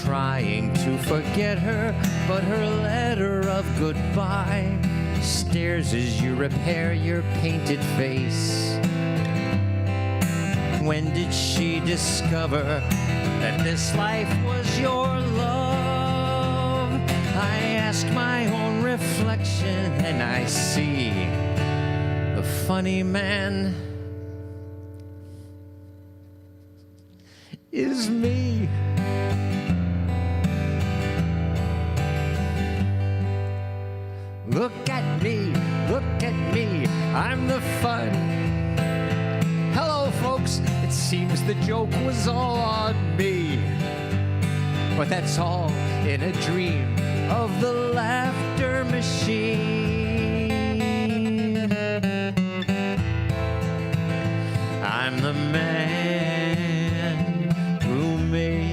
Speaker 2: Trying to forget her, but her letter of goodbye stares as you repair your painted face. When did she discover that this life was your love? I ask my own reflection and I see the funny man is me. Look at me, I'm the fun. Hello, folks, it seems the joke was all on me. But that's all in a dream of the laughter machine. I'm I'm the man who makes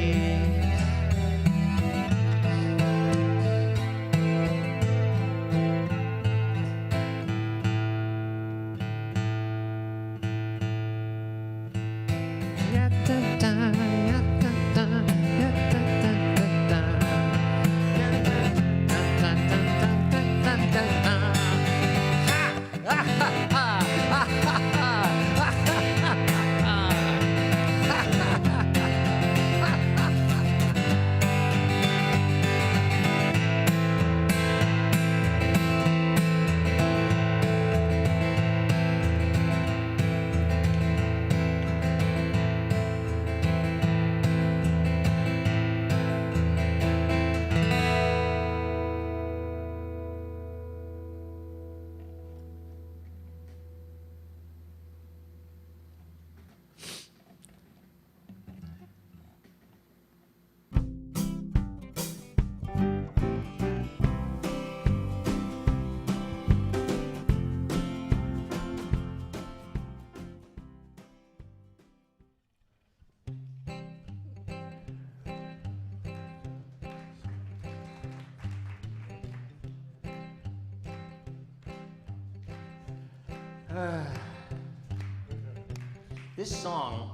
Speaker 2: This song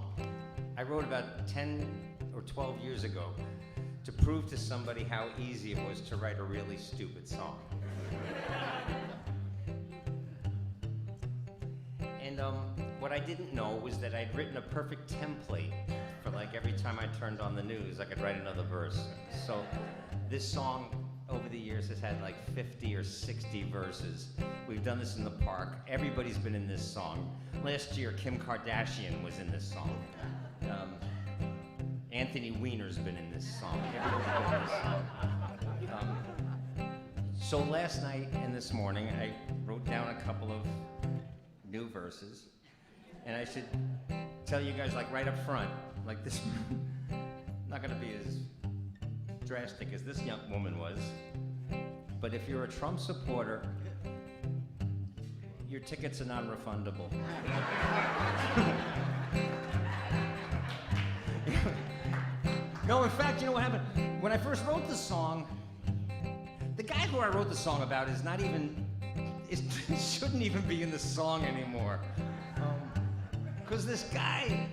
Speaker 2: I wrote about 10 or 12 years ago to prove to somebody how easy it was to write a really stupid song. And what I didn't know was that I'd written a perfect template for like every time I turned on the news, I could write another verse. So this song over the years has had like 50 or 60 verses. We've done this in the park. Everybody's been in this song. Last year, Kim Kardashian was in this song. Anthony Weiner's been in this song. Everybody's been in this song. So last night and this morning, I wrote down a couple of new verses. And I should tell you guys, like right up front, like this, not gonna be as drastic as this young woman was, but if you're a Trump supporter, your tickets are non-refundable. No, in fact, you know what happened? When I first wrote the song, the guy who I wrote the song about is not even, shouldn't even be in the song anymore. Because this guy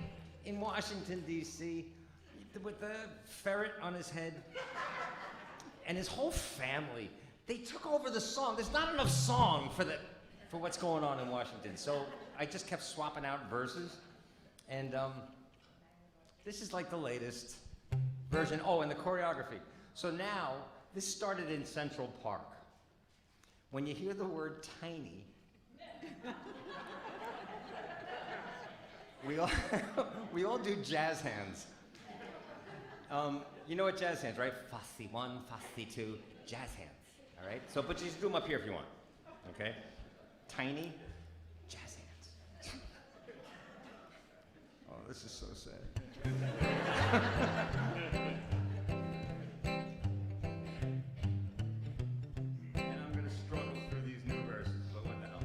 Speaker 2: in Washington, D.C., with the ferret on his head, and his whole family, they took over the song. There's not enough song for what's going on in Washington. So I just kept swapping out verses. And this is like the latest version. Oh, and the choreography. So now, this started in Central Park. When you hear the word tiny, we all do jazz hands. You know what jazz hands, right? Fussy 1, fussy 2, jazz hands, all right? So, but you just do them up here if you want, okay? Tiny, jazz hands. Oh, this is so sad. And I'm gonna struggle through these new verses, but what the hell?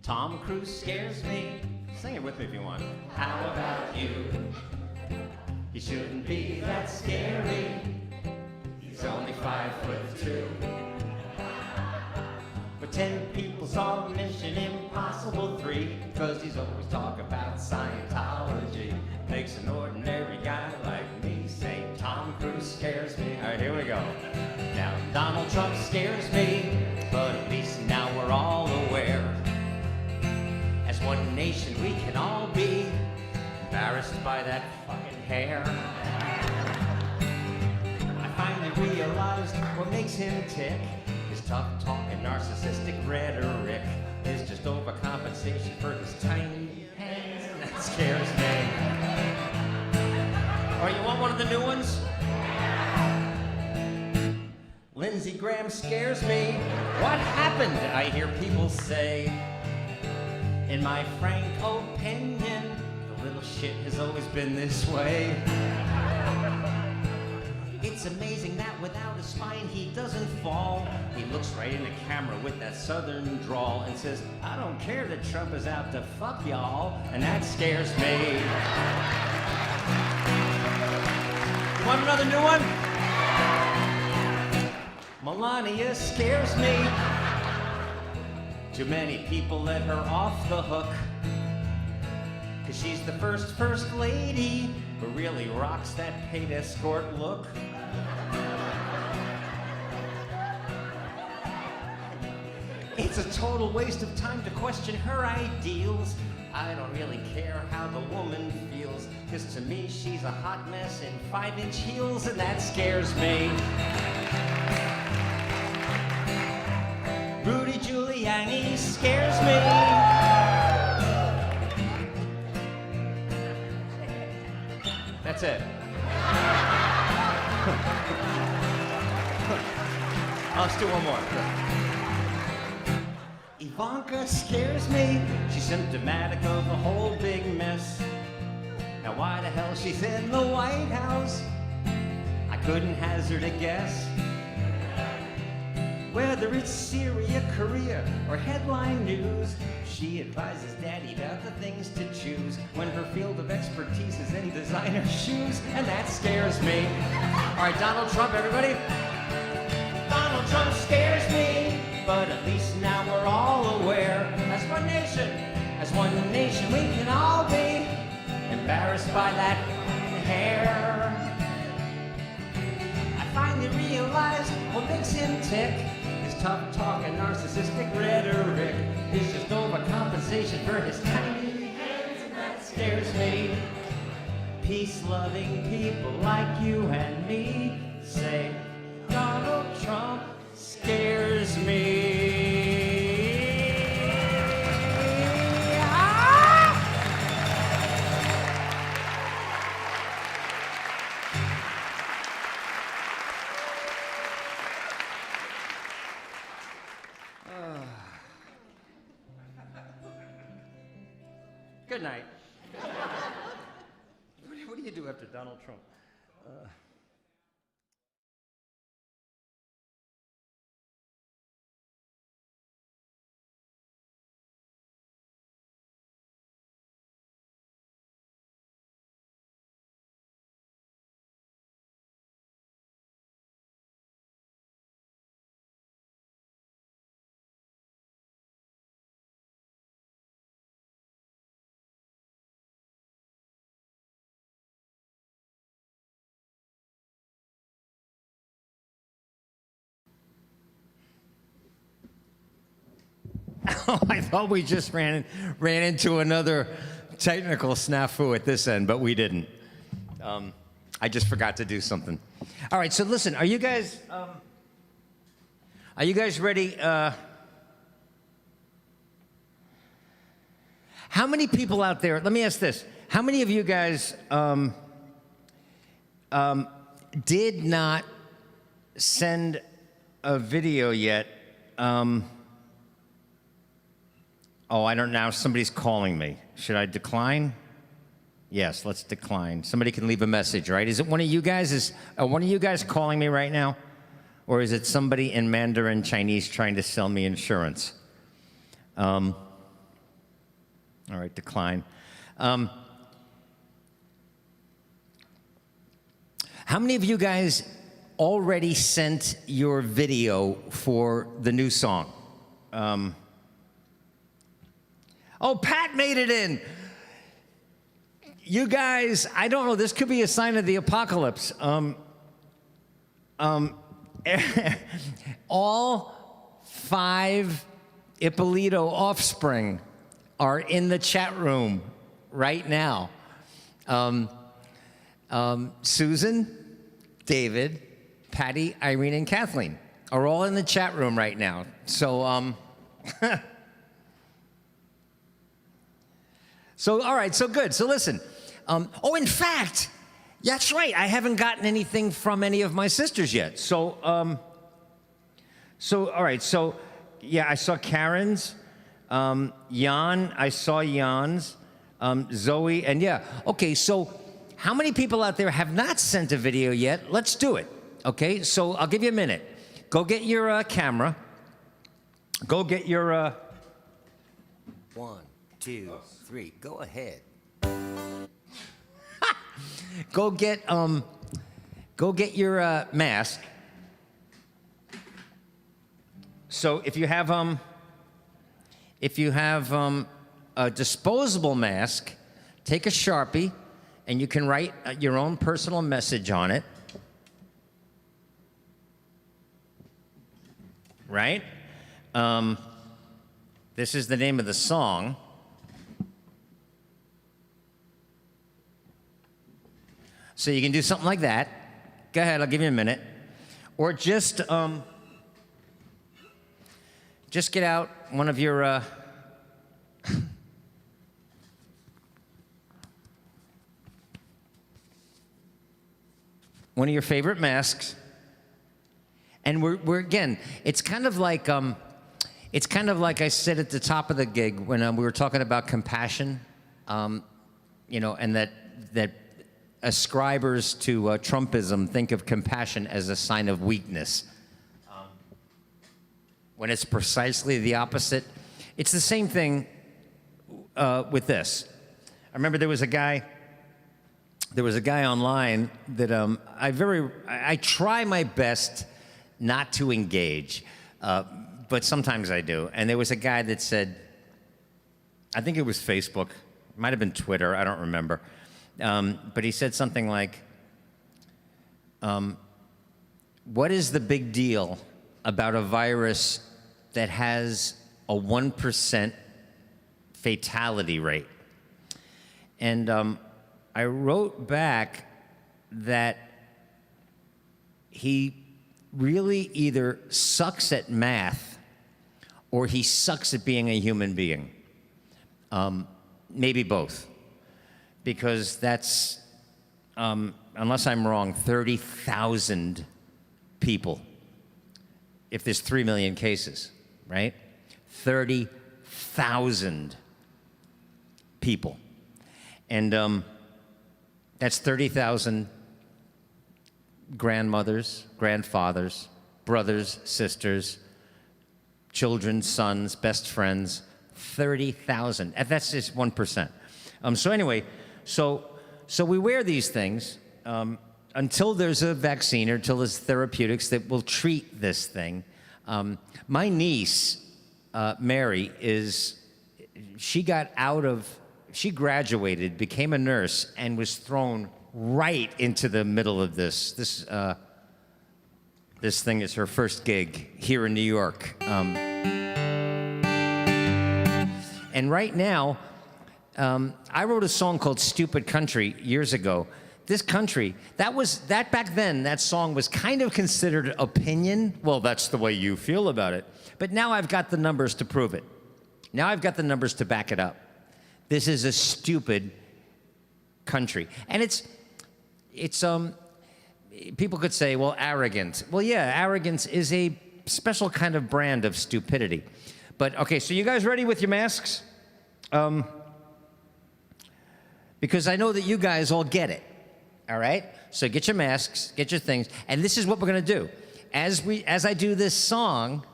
Speaker 2: Tom Cruise scares me. Sing it with me if you want. How about you? He shouldn't be that scary. He's only 5'2". But 10 people saw Mission Impossible 3, 'cause he's always talking about Scientology. Makes an ordinary guy like me say, Tom Cruise scares me. All right, here we go. Now, Donald Trump scares me, but at least now we're all aware. As one nation, we can all be embarrassed by that fucking hair. I finally realized what makes him tick. His tough talk and narcissistic rhetoric is just overcompensation for his tiny hands, and that scares me. Or you want one of the new ones? Lindsey Graham scares me. What happened? I hear people say. In my frank opinion, the little shit has always been this way. It's It's amazing that without a spine he doesn't fall. He looks right in the camera with that southern drawl and says, I don't care that Trump is out to fuck y'all, and that scares me. You want another new one? Melania scares me. Too many people let her off the hook. 'Cause she's the first lady who really rocks that paid escort look. It's a total waste of time to question her ideals. I don't really care how the woman feels, 'cause to me she's a hot mess in 5-inch heels, and that scares me. Rudy Giuliani scares me. That's it. Let's do one more. Ivanka scares me. She's symptomatic of the whole big mess. Now why the hell she's in the White House? I couldn't hazard a guess. Whether it's Syria, Korea, or headline news, she advises Daddy about the things to choose when her field of expertise is in designer shoes, and that scares me. All right, Donald Trump, everybody. Donald Trump scares me, but at least now we're all aware. As one nation, we can all be embarrassed by that hair. I finally realized what makes him tick. Tough talk and narcissistic rhetoric is just overcompensation for his tiny hands, and that scares me. Peace-loving people like you and me say Donald Trump scares me. Good night. What do you do after Donald Trump? Oh, I thought we just ran into another technical snafu at this end, but we didn't. I just forgot to do something. All right, so listen, are you guys ready? How many people out there, let me ask this, how many of you guys did not send a video yet? Oh, I don't know. Somebody's calling me. Should I decline? Yes, let's decline. Somebody can leave a message, right? Is it one of you guys? Is one of you guys calling me right now? Or is it somebody in Mandarin Chinese trying to sell me insurance? All right, decline. How many of you guys already sent your video for the new song? Oh, Pat made it in. You guys, I don't know, this could be a sign of the apocalypse. All 5 Ippolito offspring are in the chat room right now. Susan, David, Patty, Irene, and Kathleen are all in the chat room right now. So, So, all right, so good. So listen. Oh, in fact, that's right. I haven't gotten anything from any of my sisters yet. So, all right. So, yeah, I saw Karen's, Jan. I saw Jan's, Zoe, and yeah. Okay, so how many people out there have not sent a video yet? Let's do it. Okay, so I'll give you a minute. Go get your camera. Go get your.
Speaker 1: 1, 2, 3. Go ahead.
Speaker 2: Go get your mask. So if you have a disposable mask, take a Sharpie, and you can write your own personal message on it. Right? This is the name of the song. So you can do something like that. Go ahead, I'll give you a minute. Or just get out one of your one of your favorite masks. And we're again, it's kind of like I said at the top of the gig when we were talking about compassion, and that ascribers to Trumpism think of compassion as a sign of weakness, when it's precisely the opposite. It's the same thing with this. I remember there was a guy online that I try my best not to engage, but sometimes I do. And there was a guy that said, I think it was Facebook, it might have been Twitter, I don't remember. But he said something like, what is the big deal about a virus that has a 1% fatality rate? And I wrote back that he really either sucks at math or he sucks at being a human being. Maybe both. Because that's, unless I'm wrong, 30,000 people if there's 3 million cases, right? 30,000 people. And that's 30,000 grandmothers, grandfathers, brothers, sisters, children, sons, best friends, 30,000. That's just 1%. So anyway, so we wear these things until there's a vaccine or until there's therapeutics that will treat this thing. My niece, Mary, she graduated, became a nurse, and was thrown right into the middle of this. This thing is her first gig here in New York. And right now, I wrote a song called Stupid Country years ago. This country, back then, that song was kind of considered opinion. Well, that's the way you feel about it. But now I've got the numbers to prove it. Now I've got the numbers to back it up. This is a stupid country. And it's people could say, well, arrogant. Well, yeah, arrogance is a special kind of brand of stupidity. But, okay, so you guys ready with your masks? Because I know that you guys all get it, all right? So get your masks, get your things, and this is what we're gonna do. As I do this song,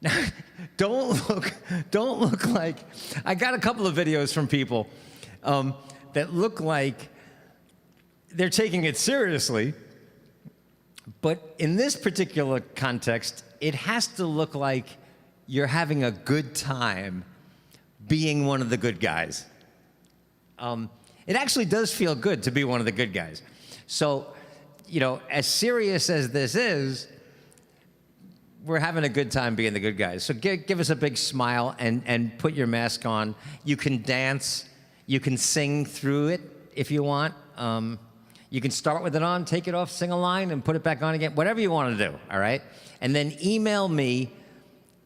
Speaker 2: now, don't look like, I got a couple of videos from people that look like they're taking it seriously, but in this particular context, it has to look like you're having a good time being one of the good guys. It actually does feel good to be one of the good guys. So, as serious as this is, we're having a good time being the good guys. So give us a big smile and put your mask on. You can dance. You can sing through it if you want. You can start with it on, take it off, sing a line, and put it back on again. Whatever you want to do, all right? And then email me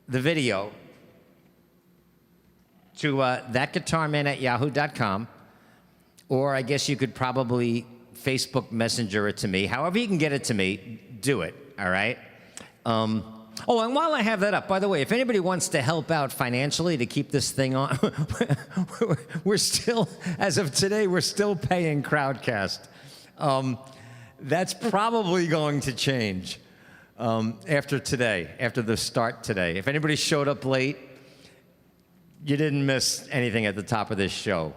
Speaker 2: the video to thatguitarman@yahoo.com, or I guess you could probably Facebook Messenger it to me. However you can get it to me, do it, all right? Oh, and while I have that up, by the way, if anybody wants to help out financially to keep this thing on, we're still, as of today, we're still paying Crowdcast. That's probably going to change after today, after the start today. If anybody showed up late, you didn't miss anything at the top of this show.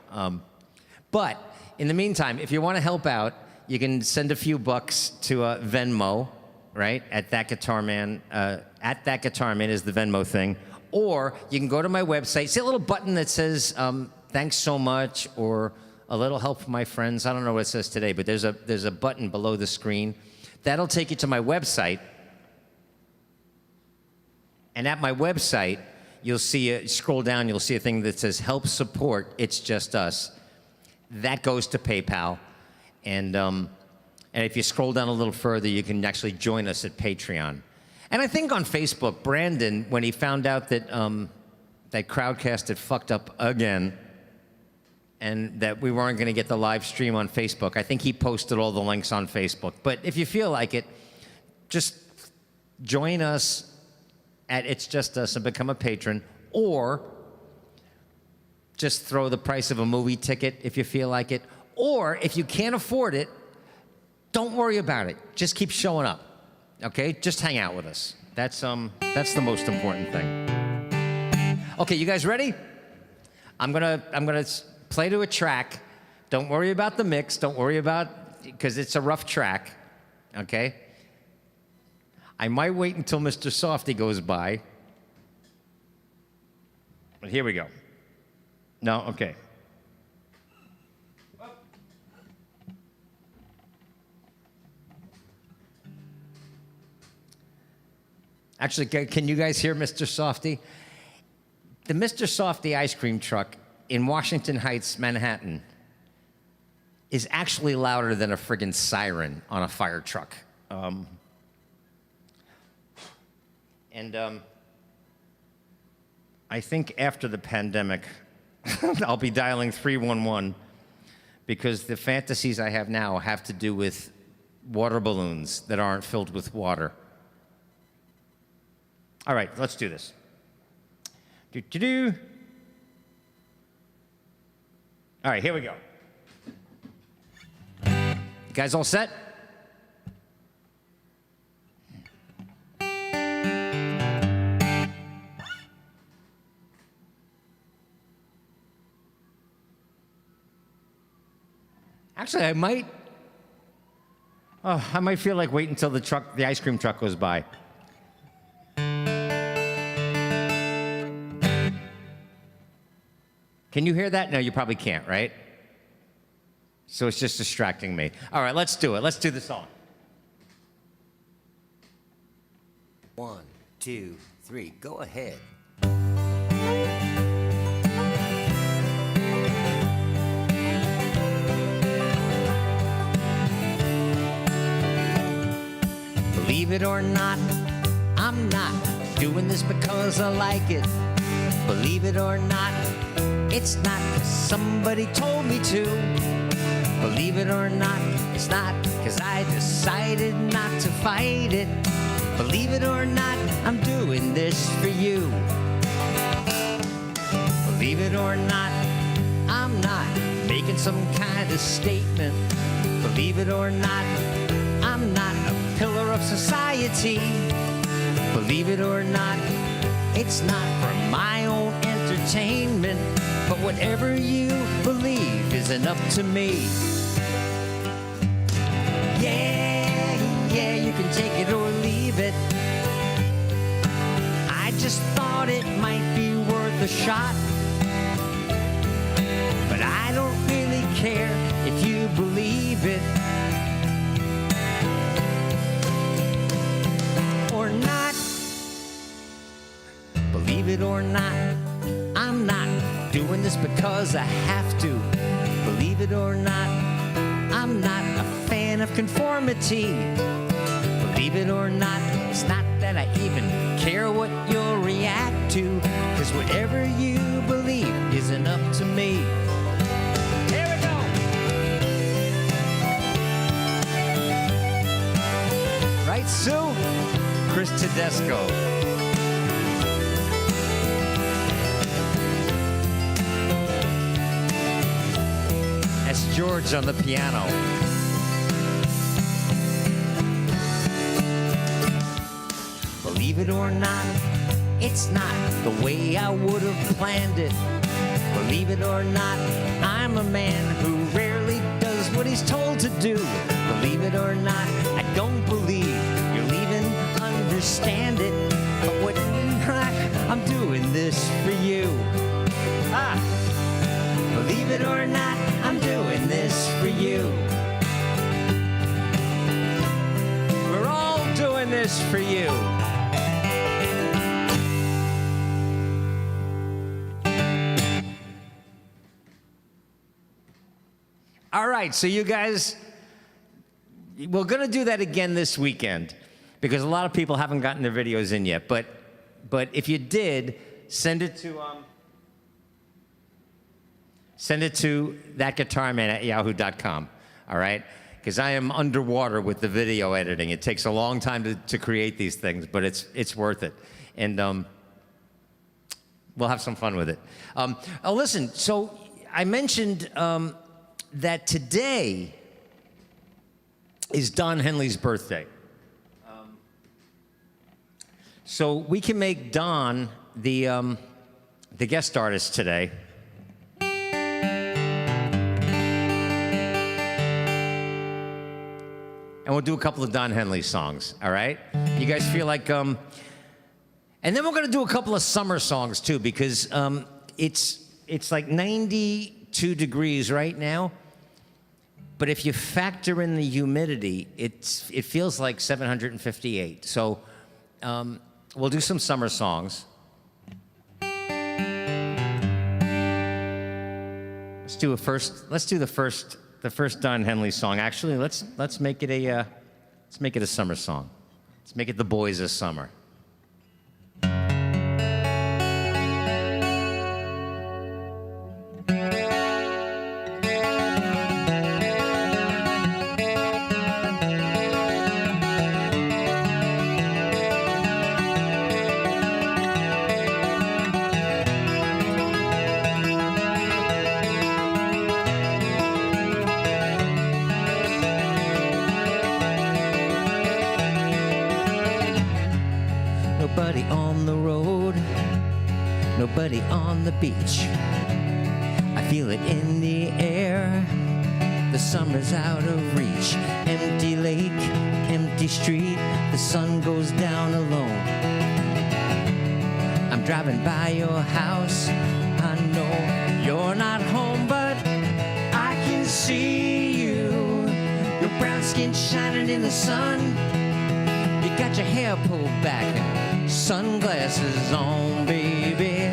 Speaker 2: But in the meantime, if you want to help out, you can send a few bucks to Venmo, right? At That Guitar Man. At That Guitar Man is the Venmo thing. Or you can go to my website. See a little button that says thanks so much or a little help from my friends. I don't know what it says today, but there's a button below the screen. That'll take you to my website. And at my website, you'll see, scroll down, you'll see a thing that says help support It's Just Us. That goes to PayPal. And if you scroll down a little further, you can actually join us at Patreon. And I think on Facebook, Brandon, when he found out that that Crowdcast had fucked up again and that we weren't going to get the live stream on Facebook, I think he posted all the links on Facebook. But if you feel like it, just join us at It's Just Us and become a patron, or just throw the price of a movie ticket if you feel like it. Or if you can't afford it, don't worry about it. Just keep showing up, okay? Just hang out with us. That's the most important thing. Okay, you guys ready? I'm gonna play to a track. Don't worry about the mix. Don't worry about, because it's a rough track, okay? I might wait until Mr. Softy goes by. But here we go. No, okay. Actually, can you guys hear Mr. Softy? The Mr. Softy ice cream truck in Washington Heights, Manhattan, is actually louder than a friggin' siren on a fire truck. I think after the pandemic, I'll be dialing 311 because the fantasies I have now have to do with water balloons that aren't filled with water. All right, let's do this. Do-do-do. All right, here we go. You guys all set? Actually, I might feel like waiting until the ice cream truck goes by. Can you hear that? No, you probably can't, right? So it's just distracting me. All right, let's do it. Let's do the song.
Speaker 1: 1, 2, 3, go ahead. Believe it or not, I'm not doing this because I like it. Believe it or not, it's not 'cause somebody told me to. Believe it or not, it's not 'cause I decided not to fight it. Believe it or not, I'm doing this for you. Believe it or not, I'm not making some kind of statement. Believe it or not, I'm not a pillar of society. Believe it or not, it's not for my own entertainment. But whatever you believe isn't up to me. Yeah, you can take it or leave it. I just thought it might be worth a shot. But I don't really care if you believe it or not. Believe it or not, I'm not doing this because I have to. Believe it or not, I'm not a fan of conformity. Believe it or not, it's not that I even care what you'll react to, 'cause whatever you believe isn't up to me. Here we go. Right, Sue? Chris Tedesco. George on the piano.
Speaker 2: Believe it or not, it's not the way I would have planned it. Believe it or not, I'm a man who rarely does what he's told to do. Believe it or not, I don't believe you'll even understand it. But what I'm doing this for you. Ah, believe it or not, I'm doing this for you. We're all doing this for you. All right, so you guys, we're going to do that again this weekend because a lot of people haven't gotten their videos in yet. But if you did, send it to thatguitarman@yahoo.com. All right, because I am underwater with the video editing. It takes a long time to create these things, but it's worth it, and we'll have some fun with it. Oh, listen. So I mentioned. That today is Don Henley's birthday. So we can make Don the guest artist today. And we'll do a couple of Don Henley songs, all right? You guys feel like... And then we're going to do a couple of summer songs, too, because it's like 92 degrees right now. But if you factor in the humidity, it feels like 758. So we'll do some summer songs. Let's do the first Don Henley song. Actually, let's make it a summer song. Let's make it The Boys of Summer. Nobody on the road, nobody on the beach. I feel it in the air, the summer's out of reach. Empty lake, empty street, the sun goes down alone. I'm driving by your house, I know you're not home, but I can see you. Your brown skin shining in the sun. You got your hair pulled back and sunglasses on, baby.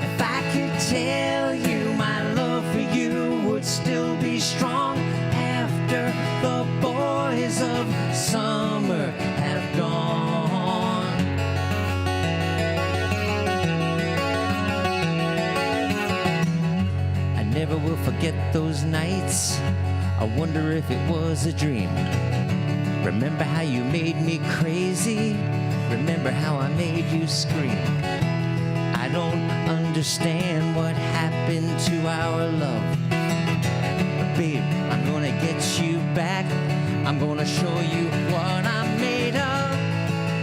Speaker 2: If I could tell you my love for you would still be strong after the boys of summer have gone. I never will forget those nights. I wonder if it was a dream. Remember how you made me crazy? Remember how I made you scream? I don't understand what happened to our love. But babe, I'm gonna get you back. I'm gonna show you what I'm made of.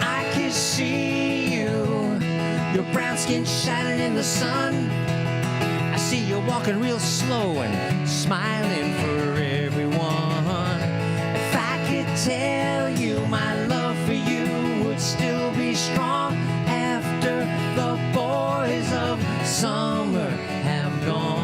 Speaker 2: I can see you, your brown skin shining in the sun. I see you walking real slow and smiling for everyone. If I could tell you my love for you would still be strong after the boys of summer have gone.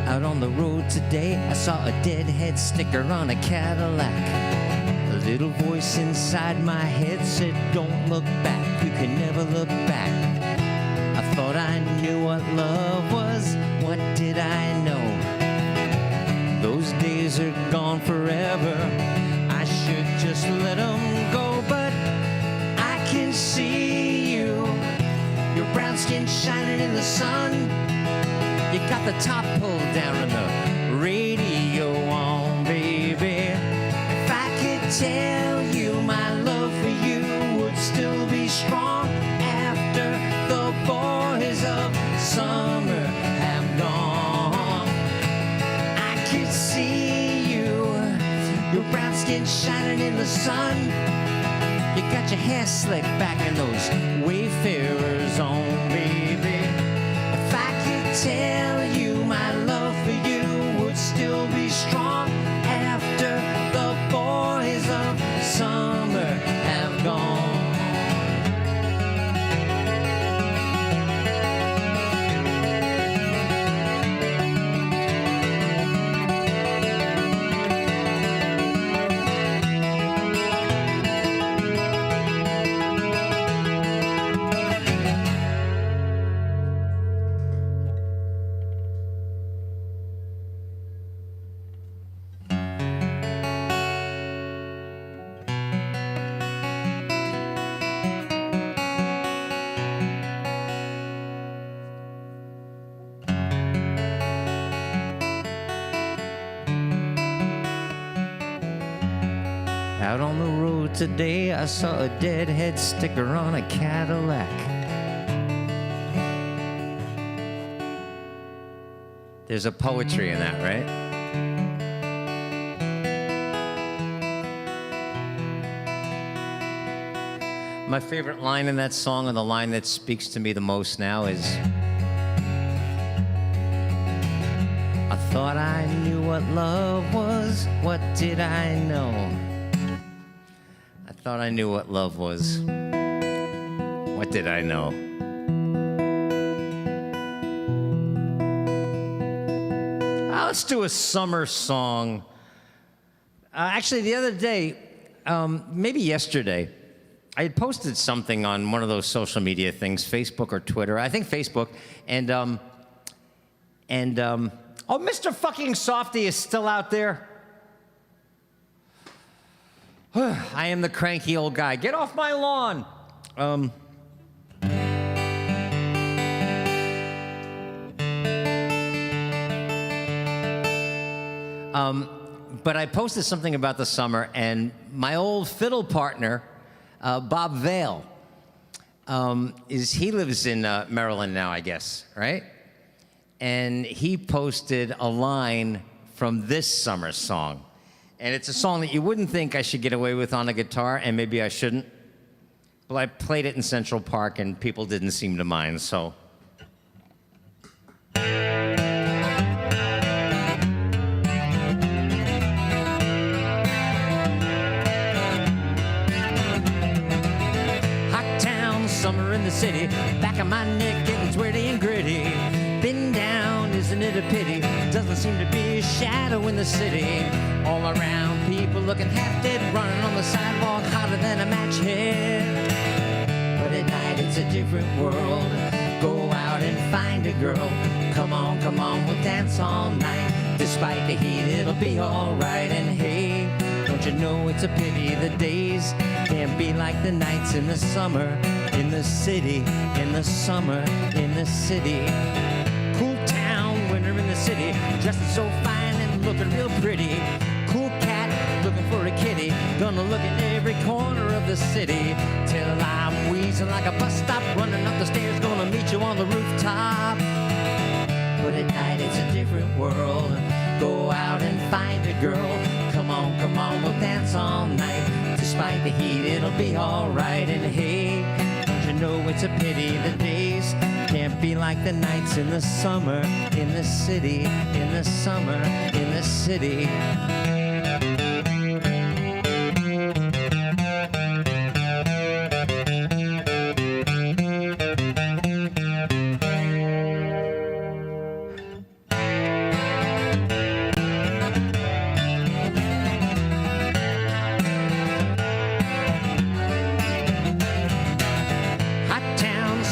Speaker 2: Out on the road today, I saw a deadhead sticker on a Cadillac. A little voice inside my head said, don't look back, you can never look back. I thought I knew what love was, what did I know? Those days are gone forever. brown skin shining in the sun. You got the top pulled down and the radio on, baby. If I could tell you my love for you would still be strong after the boys of summer have gone. I could see you, your brown skin shining in the sun. You got your hair slicked back and those Wayfarers on, baby. If I could tell you my love for you would still be strong after the boys of summer have gone. Out on the road today, I saw a deadhead sticker on a Cadillac. There's a poetry in that, right? My favorite line in that song, and the line that speaks to me the most now, is I thought I knew what love was, what did I know? I thought I knew what love was. What did I know? Let's do a summer song. Actually, the other day, maybe yesterday, I had posted something on one of those social media things, Facebook or Twitter. I think Facebook. And oh, Mr. fucking Softy is still out there. I am the cranky old guy. Get off my lawn. But I posted something about the summer, and my old fiddle partner, Bob Vale, he lives in Maryland now, I guess, right? And he posted a line from this summer song. And it's a song that you wouldn't think I should get away with on a guitar, and maybe I shouldn't. But I played it in Central Park, and people didn't seem to mind, so. Hot town, summer in the city, back of my neck getting sweaty and gritty. Been down, isn't it a pity? Doesn't seem to be a shadow in the city. All around, people looking half dead, running on the sidewalk, hotter than a match head. But at night, it's a different world. Go out and find a girl. Come on, we'll dance all night. Despite the heat, it'll be alright. And hey, don't you know it's a pity the days can't be like the nights in the summer, in the city, in the summer, in the city. Cool town, winter in the city, dressing so fine and looking real pretty. Cool cat, looking for a kitty, gonna look in every corner of the city till I'm wheezing like a bus stop, running up the stairs, gonna meet you on the rooftop. But at night it's a different world. Go out and find a girl. Come on, we'll dance all night. Despite the heat, it'll be alright. And hey, don't you know it's a pity the days can't be like the nights in the summer, in the city, in the summer, in the city.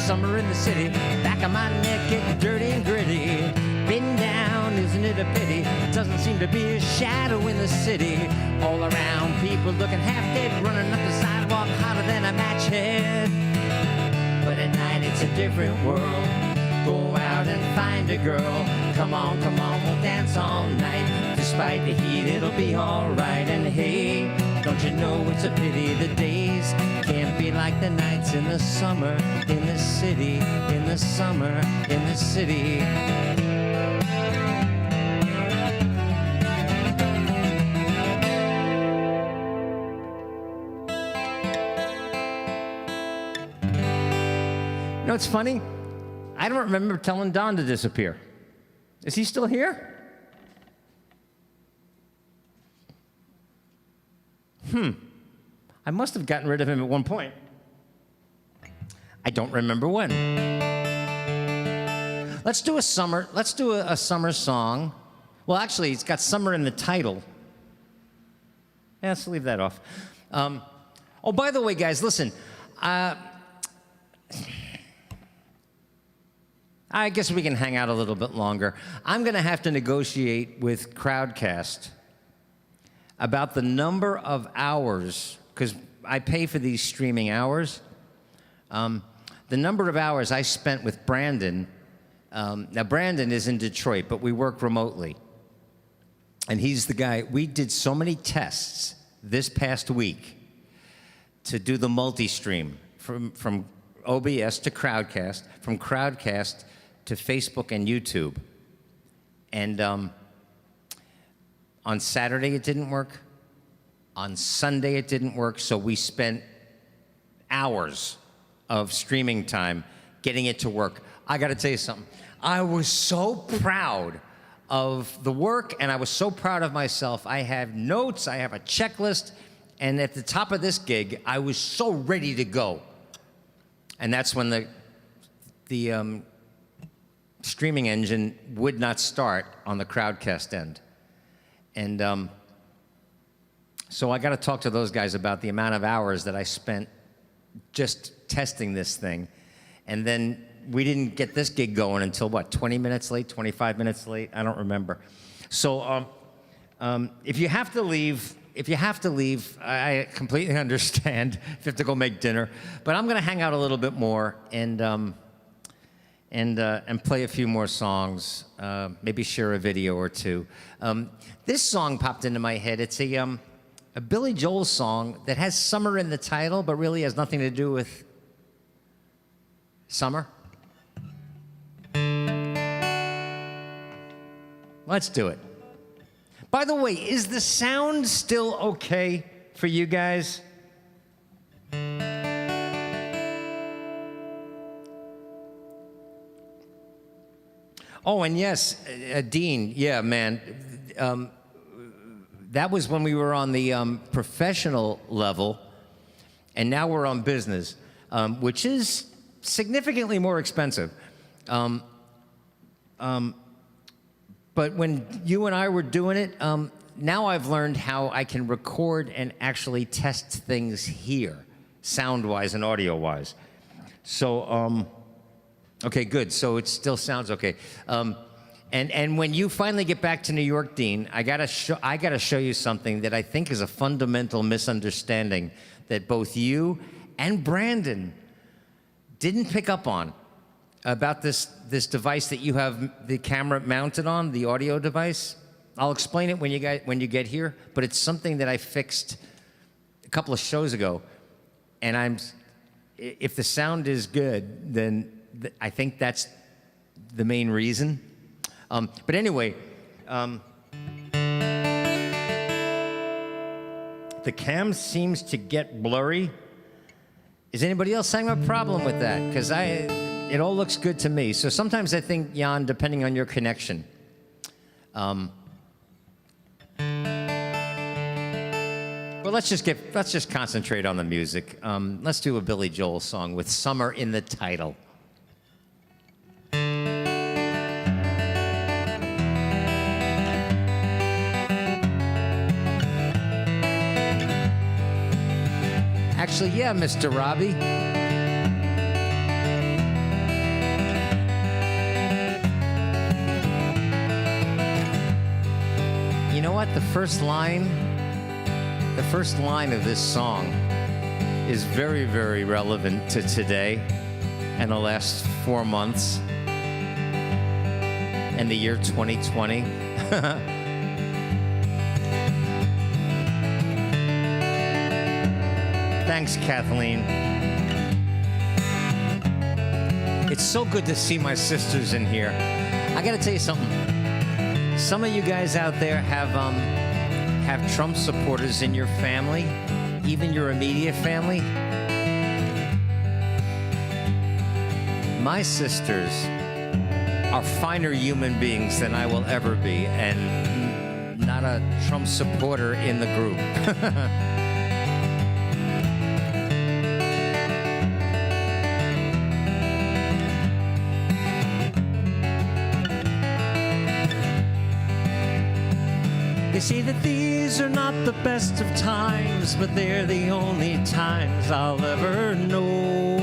Speaker 2: Summer in the city, back of my neck getting dirty and gritty. Been down, isn't it a pity? Doesn't seem to be a shadow in the city. All around, people looking half dead, running up the sidewalk hotter than a match head. But Friday night, it's a different world. Go out and find a girl. Come on, we'll dance all night. Despite the heat, it'll be alright. And hey, don't you know it's a pity the days can't be like the nights in the summer, in the city, in the summer, in the city. You know what's funny? I don't remember telling Don to disappear. Is he still here? I must have gotten rid of him at one point. I don't remember when. Let's do a summer song. Well, actually, it's got summer in the title. Yeah, let's leave that off. Oh, by the way, guys, listen. I guess we can hang out a little bit longer. I'm going to have to negotiate with Crowdcast about the number of hours, because I pay for these streaming hours. The number of hours I spent with Brandon. Now, Brandon is in Detroit, but we work remotely. And he's the guy. We did so many tests this past week to do the multi-stream from OBS to Crowdcast, from Crowdcast to Facebook and YouTube. And on Saturday, it didn't work. On Sunday, it didn't work. So we spent hours of streaming time getting it to work. I got to tell you something. I was so proud of the work, and I was so proud of myself. I have notes. I have a checklist. And at the top of this gig, I was so ready to go. And that's when the streaming engine would not start on the Crowdcast end. And so I got to talk to those guys about the amount of hours that I spent just testing this thing. And then we didn't get this gig going until, what, 20 minutes late, 25 minutes late? I don't remember. So if you have to leave, I completely understand if you have to go make dinner. But I'm going to hang out a little bit more and play a few more songs, maybe share a video or two. This song popped into my head. It's a Billy Joel song that has summer in the title, but really has nothing to do with summer. Let's do it. By the way, is the sound still okay for you guys? Oh, and yes, Dean, yeah, man. That was when we were on the professional level, and now we're on business, which is significantly more expensive. But when you and I were doing it, now I've learned how I can record and actually test things here, sound-wise and audio-wise. So, okay, good. So it still sounds okay. And when you finally get back to New York, Dean, I gotta show you something that I think is a fundamental misunderstanding that both you and Brandon didn't pick up on about this device that you have the camera mounted on, the audio device. I'll explain it when you get here, but it's something that I fixed a couple of shows ago, and if the sound is good, then I think that's the main reason. But anyway, the cam seems to get blurry. Is anybody else having a problem with that? Because it all looks good to me. So sometimes I think, Jan, depending on your connection. Well, let's just concentrate on the music. Let's do a Billy Joel song with summer in the title. Actually, yeah, Mr. Robbie. You know what? The first line of this song is very, very relevant to today. and the last 4 months and the year 2020. Thanks, Kathleen. It's so good to see my sisters in here. I gotta tell you something. Some of you guys out there have Trump supporters in your family, even your immediate family. My sisters are finer human beings than I will ever be, and not a Trump supporter in the group. They say that these are not the best of times, but they're the only times I'll ever know.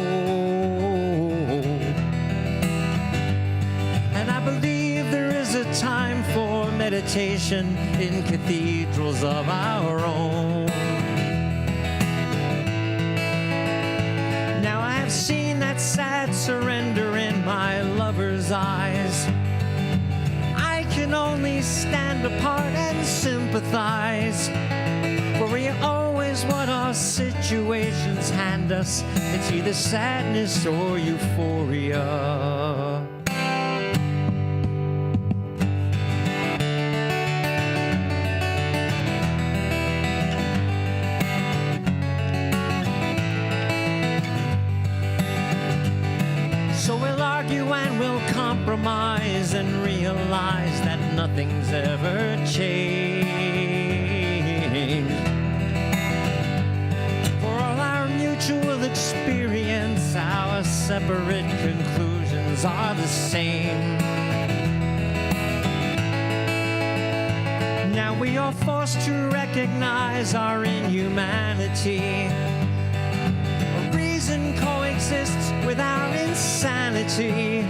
Speaker 2: And I believe there is a time for meditation in cathedrals of our own. Now I have seen that sad surrender in my lover's eyes. I can only stand apart and sympathize, for we are always what our situations hand us. It's either sadness or euphoria. So we'll argue and we'll compromise and realize that nothing's ever changed. For all our mutual experience, our separate conclusions are the same. Now we are forced to recognize our inhumanity. Reason coexists with our insanity.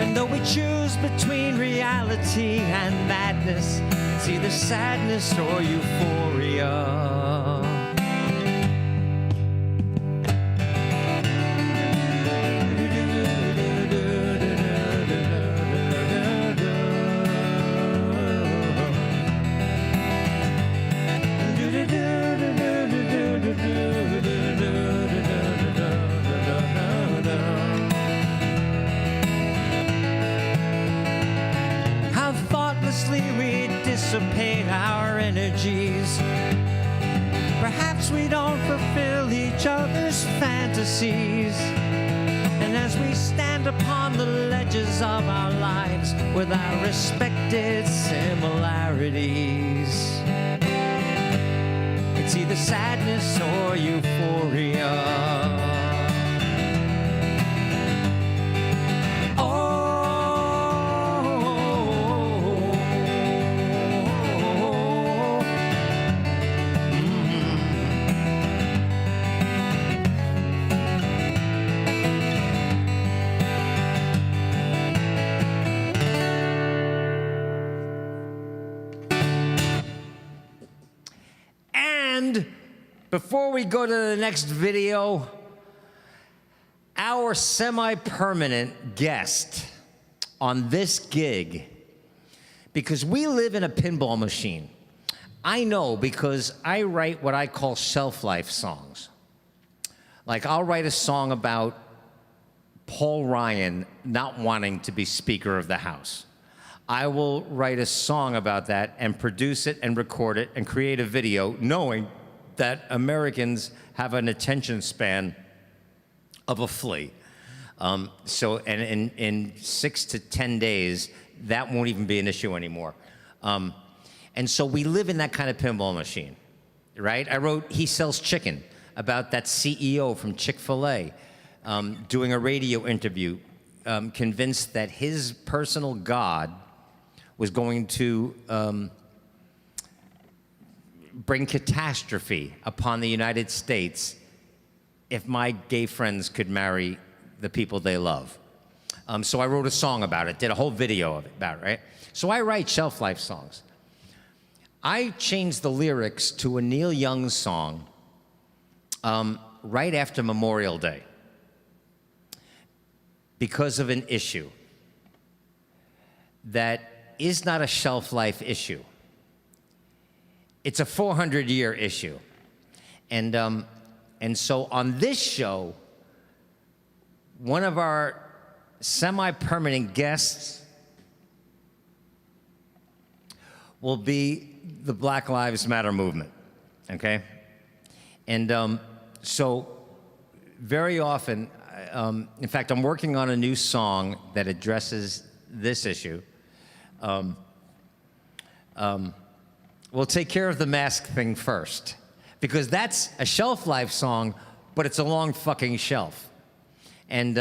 Speaker 2: And though we choose between reality and madness, it's either sadness or euphoria. We dissipate our energies. Perhaps we don't fulfill each other's fantasies. And as we stand upon the ledges of our lives with our respected similarities, it's either sadness or euphoria. And before we go to the next video, our semi-permanent guest on this gig, because we live in a pinball machine. I know because I write what I call shelf-life songs. Like I'll write a song about Paul Ryan not wanting to be Speaker of the House. I will write a song about that and produce it and record it and create a video knowing that Americans have an attention span of a flea. So in 6 to 10 days, that won't even be an issue anymore. And so we live in that kind of pinball machine, right? I wrote He Sells Chicken about that CEO from Chick-fil-A doing a radio interview, convinced that his personal God was going to bring catastrophe upon the United States if my gay friends could marry the people they love. So I wrote a song about it, did a whole video of it about it, right? So I write shelf life songs. I changed the lyrics to a Neil Young song right after Memorial Day. because of an issue that is not a shelf life issue. It's a 400-year issue. And so on this show, one of our semi-permanent guests will be the Black Lives Matter movement, okay? And so very often, in fact, I'm working on a new song that addresses this issue. We'll take care of the mask thing first, because that's a shelf life song, but it's a long fucking shelf. And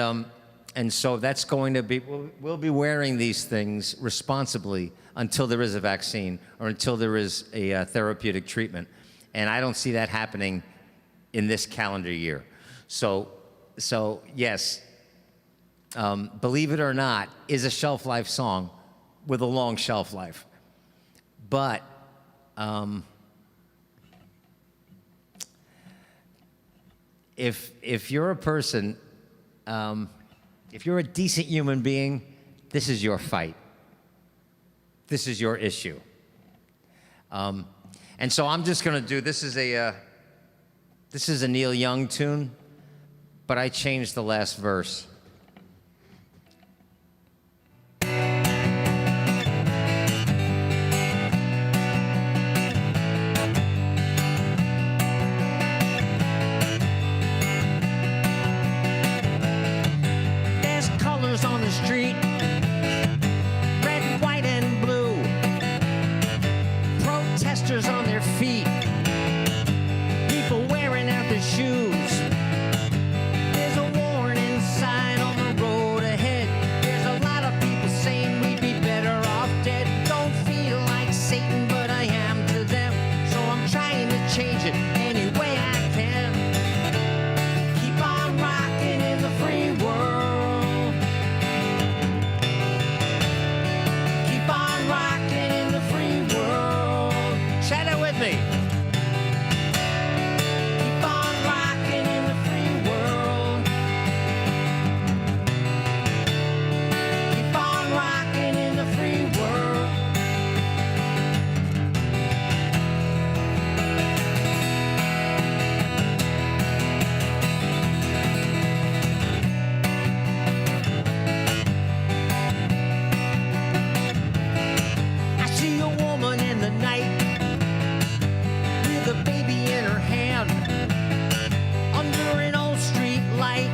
Speaker 2: so that's going to be, we'll be wearing these things responsibly until there is a vaccine or until there is a therapeutic treatment. And I don't see that happening in this calendar year. So yes, Believe It or Not is a shelf life song with a long shelf life. But if you're a person, if you're a decent human being, this is your fight. This is your issue. And so I'm just going to do, this is a Neil Young tune, but I changed the last verse. On the street, red, white, and blue, protesters on their feet, people wearing out their shoes. There's a warning sign on the road ahead. There's a lot of people saying we'd be better off dead. Don't feel like Satan, but I am to them, so I'm trying to change it any way I can. Keep on rocking in the free world. Me. Keep on rocking in the free world. Keep on rocking in the free world. I see a woman in the night, a baby in her hand, under an old street light,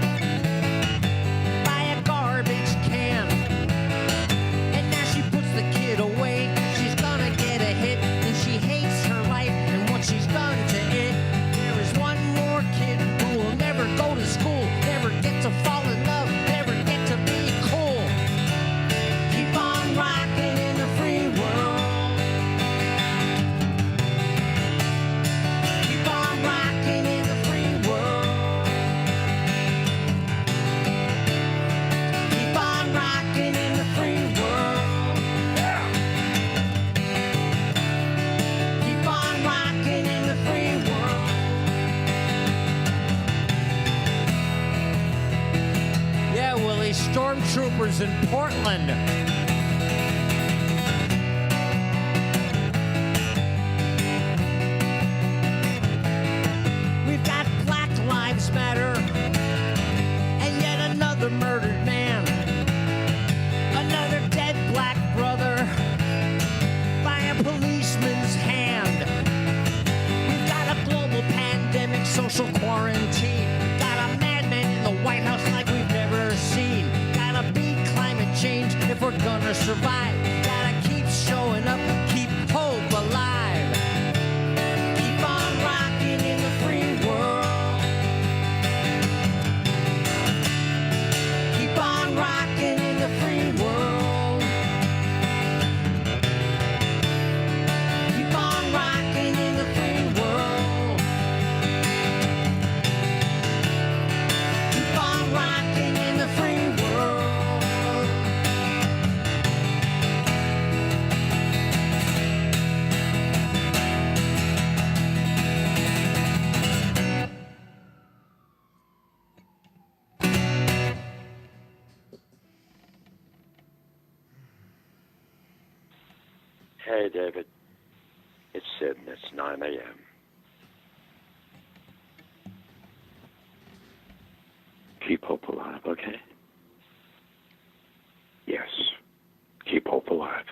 Speaker 2: by a garbage can. And now she puts the kid away. She's gonna get a hit, and she hates her life and what she's done to it. There is one more kid who will never go to school, never get to fall in love, never get to be cool. Keep on rocking in the free world. Rocking in the free world. Keep on rocking in the free world. Yeah. Keep on rocking in the free world. Yeah, Willie, stormtroopers in Portland. Matter, and yet another murdered man, another dead black brother by a policeman's hand. We've got a global pandemic, social quarantine, got a madman in the White House like we've never seen. Gotta beat climate change if we're gonna survive. Gotta keep showing up, keep hope alive. Keep on rocking in the free world. Rocking in the free world. Keep on rocking in the free world. Keep on rocking in the free world.
Speaker 5: Hey, David. It's Sid, and it's 9 a.m. Keep hope alive, okay? Yes. Keep hope alive.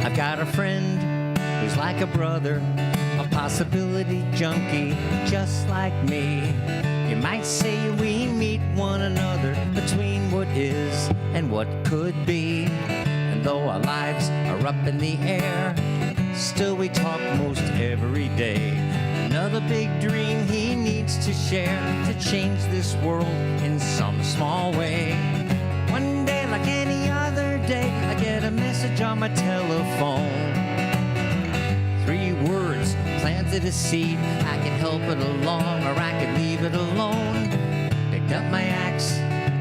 Speaker 2: I've got a friend who's like a brother, a possibility junkie just like me. You might say we meet one another between what is and what could be. And though our lives are up in the air, still we talk most every day. Another big dream he needs to share to change this world in some small way. One day, like any other day, I get a message on my telephone. 3 words planted a seed. I can help it along, or I could leave it alone. Picked up my axe,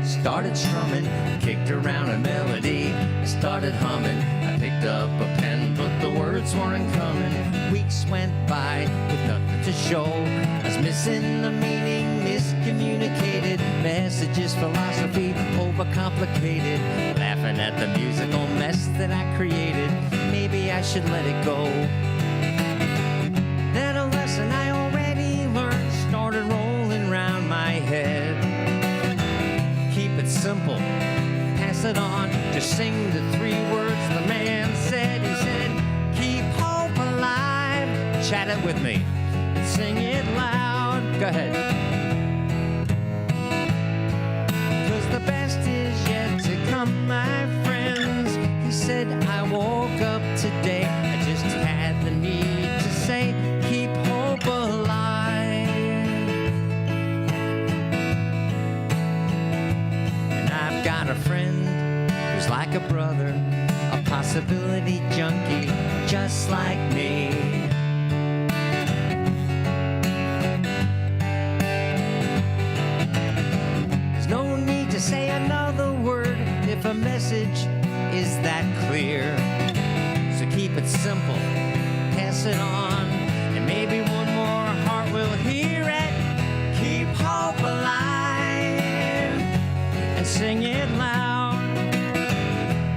Speaker 2: started strumming, kicked around a melody, started humming. I picked up a pen, but the words weren't coming. Weeks went by with nothing to show. I was missing the meaning, miscommunicated messages, philosophy overcomplicated. Laughing at the musical mess that I created. Maybe I should let it go. Then a lesson I already learned started rolling round my head. Keep it simple, pass it on, just sing the 3 words the man said. He said, keep hope alive. Chat it with me, sing it loud. Go ahead. 'Cause the best is yet to come, my friends. He said, I woke up today, I just had the need to say, keep hope alive. And I've got a friend who's like a brother, a possibility junkie just like me. There's no need to say another word if a message is that clear. So keep it simple, pass it on, and maybe one more heart will hear it. Keep hope alive and sing it loud.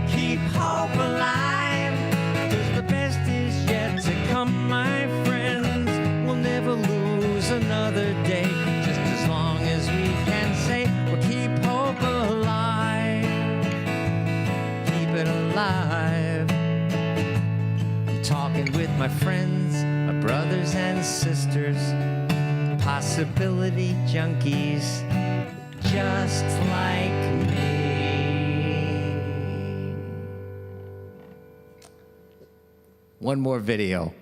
Speaker 2: Keep hope alive, 'cause the best is yet to come, my friends. We'll never lose another day, just as long as we can say we'll keep hope alive. Keep it alive. I'm talking with my friends, my brothers and sisters, possibility junkies just like me. One more video.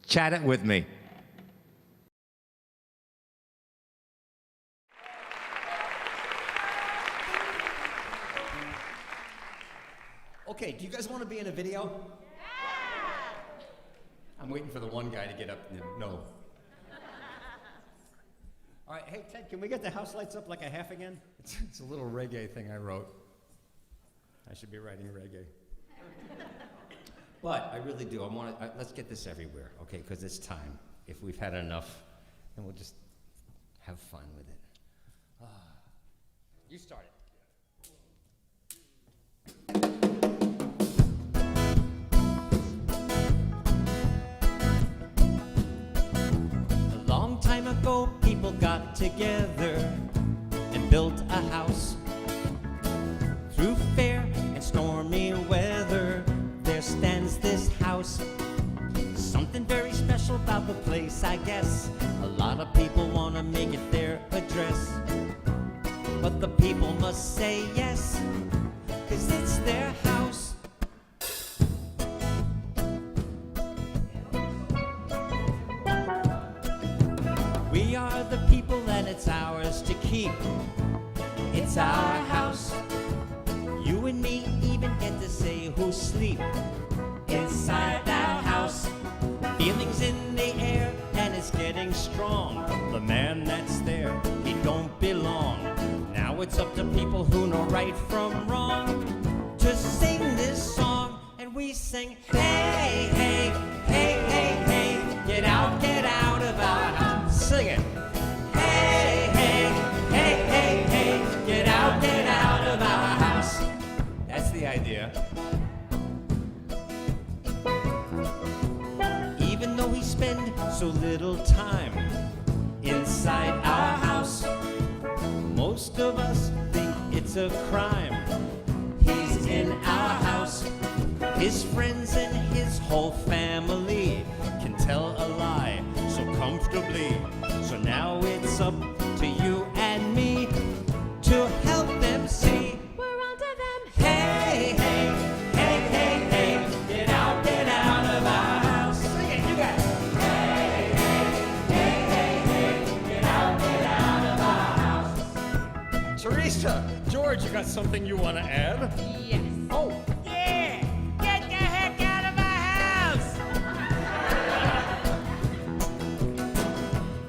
Speaker 2: Chat it with me.
Speaker 6: Okay, do you guys want to be in a video? I'm waiting for the one guy to get up. No. All right, hey, Ted, can we get the house lights up like a half again? It's a little reggae thing I wrote. I should be writing reggae. But I really do. Let's get this everywhere, okay? Because it's time. If we've had enough, then we'll just have fun with it. You start it.
Speaker 2: A long time ago, people got together and built a house. Through fair and stormy weather, there stands this house. Something very special about the place, I guess. A lot of people want to make it their address. But the people must say yes, 'cause it's their house. We are the people and it's ours to keep. It's our house. You and me even get to say who sleep inside our house. Feelings in the air and it's getting strong. The man that's there, he don't belong. Now it's up to people who know right from wrong.
Speaker 1: we sing, hey, hey, hey, hey, hey, get out of our house.
Speaker 6: Sing it.
Speaker 1: Hey, hey, hey, hey, hey, get out of our house.
Speaker 6: That's the idea.
Speaker 1: Even though we spend so little time inside our house, most of us think it's a crime. He's in our house. His friends and his whole family can tell a lie so comfortably. So now it's up to you and me to help them see.
Speaker 4: We're onto them.
Speaker 1: Hey, hey, hey, hey, hey, get out of our house. Sing it, you guys. Hey, hey, hey, hey, hey, get out of our house.
Speaker 6: Teresa, George, you got something you want to add?
Speaker 4: Yes.
Speaker 6: Oh,
Speaker 1: Yeah, get the heck out of our house.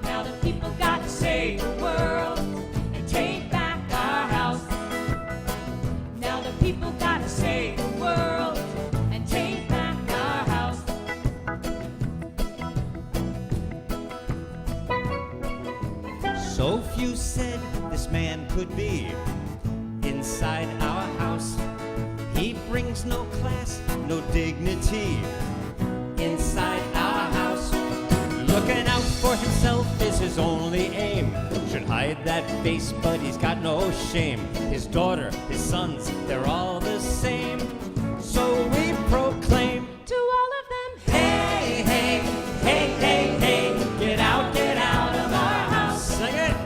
Speaker 4: Now the people got to save the world and take back our house. Now the people got to save the world and take back our house.
Speaker 1: So few said this man could be inside our house. He brings no class, no dignity inside our house. Looking out for himself is his only aim. Should hide that face, but he's got no shame. His daughter, his sons, they're all the same. So we proclaim,
Speaker 4: To all of them,
Speaker 1: hey, hey, hey, hey, hey, get out of our house. Sing it.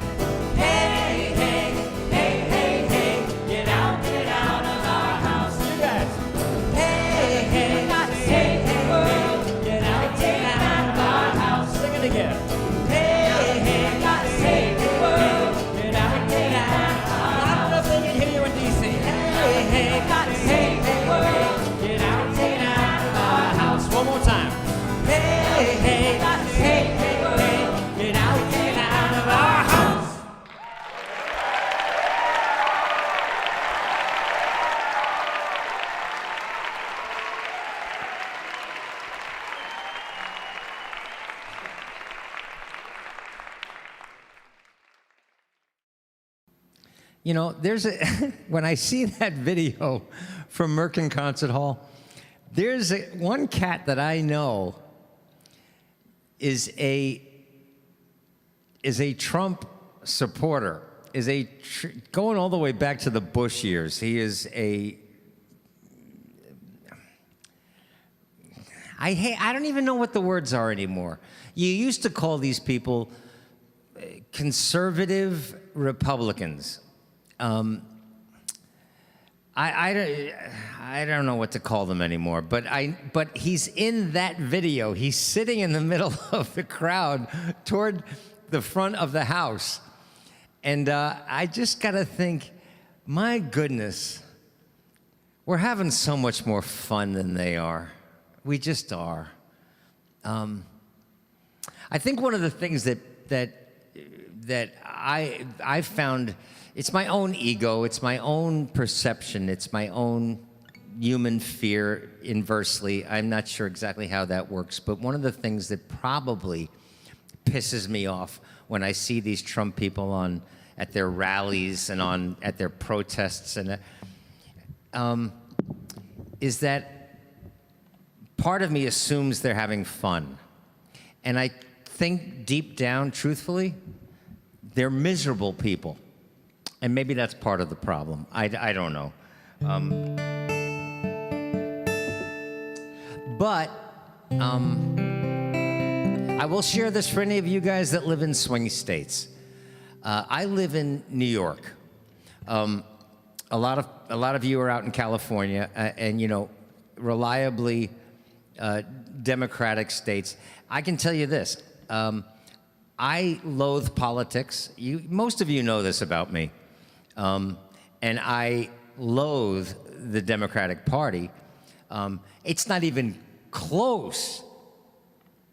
Speaker 1: Hey, hey, hey, hey, hey, get out of our house. You guys. Hey, hey,
Speaker 4: got to save the world.
Speaker 1: get out of our house. Sing it again. Hey, hey,
Speaker 4: Got to save the world.
Speaker 1: get out of our house. Not enough they can hear you in D.C. Hey, hey,
Speaker 4: Got to save the world.
Speaker 1: get out of our house. One more time. Hey, hey,
Speaker 4: Got to save the world.
Speaker 1: get out of our house.
Speaker 2: You know, there's a when I see that video from Merkin Concert Hall, there's one cat that I know is a Trump supporter, going all the way back to the Bush years. He is I don't even know what the words are anymore. You used to call these people conservative Republicans. I don't know what to call them anymore, but he's in that video. He's sitting in the middle of the crowd toward the front of the house. And I just got to think, my goodness, we're having so much more fun than they are. We just are. I think one of the things that I found, it's my own ego, it's my own perception, it's my own human fear inversely. I'm not sure exactly how that works, but one of the things that probably pisses me off when I see these Trump people at their rallies and at their protests is that part of me assumes they're having fun. And I think deep down, truthfully, they're miserable people. And maybe that's part of the problem. I don't know. But I will share this for any of you guys that live in swing states. I live in New York. A lot of you are out in California, and reliably Democratic states. I can tell you this. I loathe politics. Most of you know this about me. And I loathe the Democratic Party. It's not even close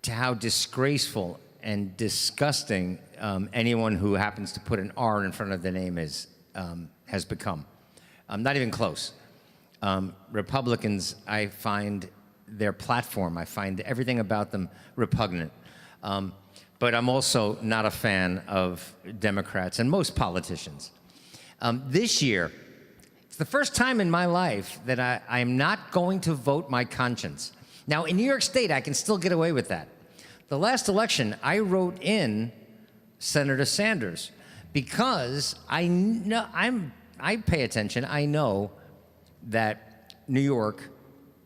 Speaker 2: to how disgraceful and disgusting anyone who happens to put an R in front of the name has become. Not even close. Republicans, I find their platform, I find everything about them repugnant. But I'm also not a fan of Democrats and most politicians. This year, it's the first time in my life that I am not going to vote my conscience. Now, in New York State, I can still get away with that. The last election, I wrote in Senator Sanders because I pay attention. I know that New York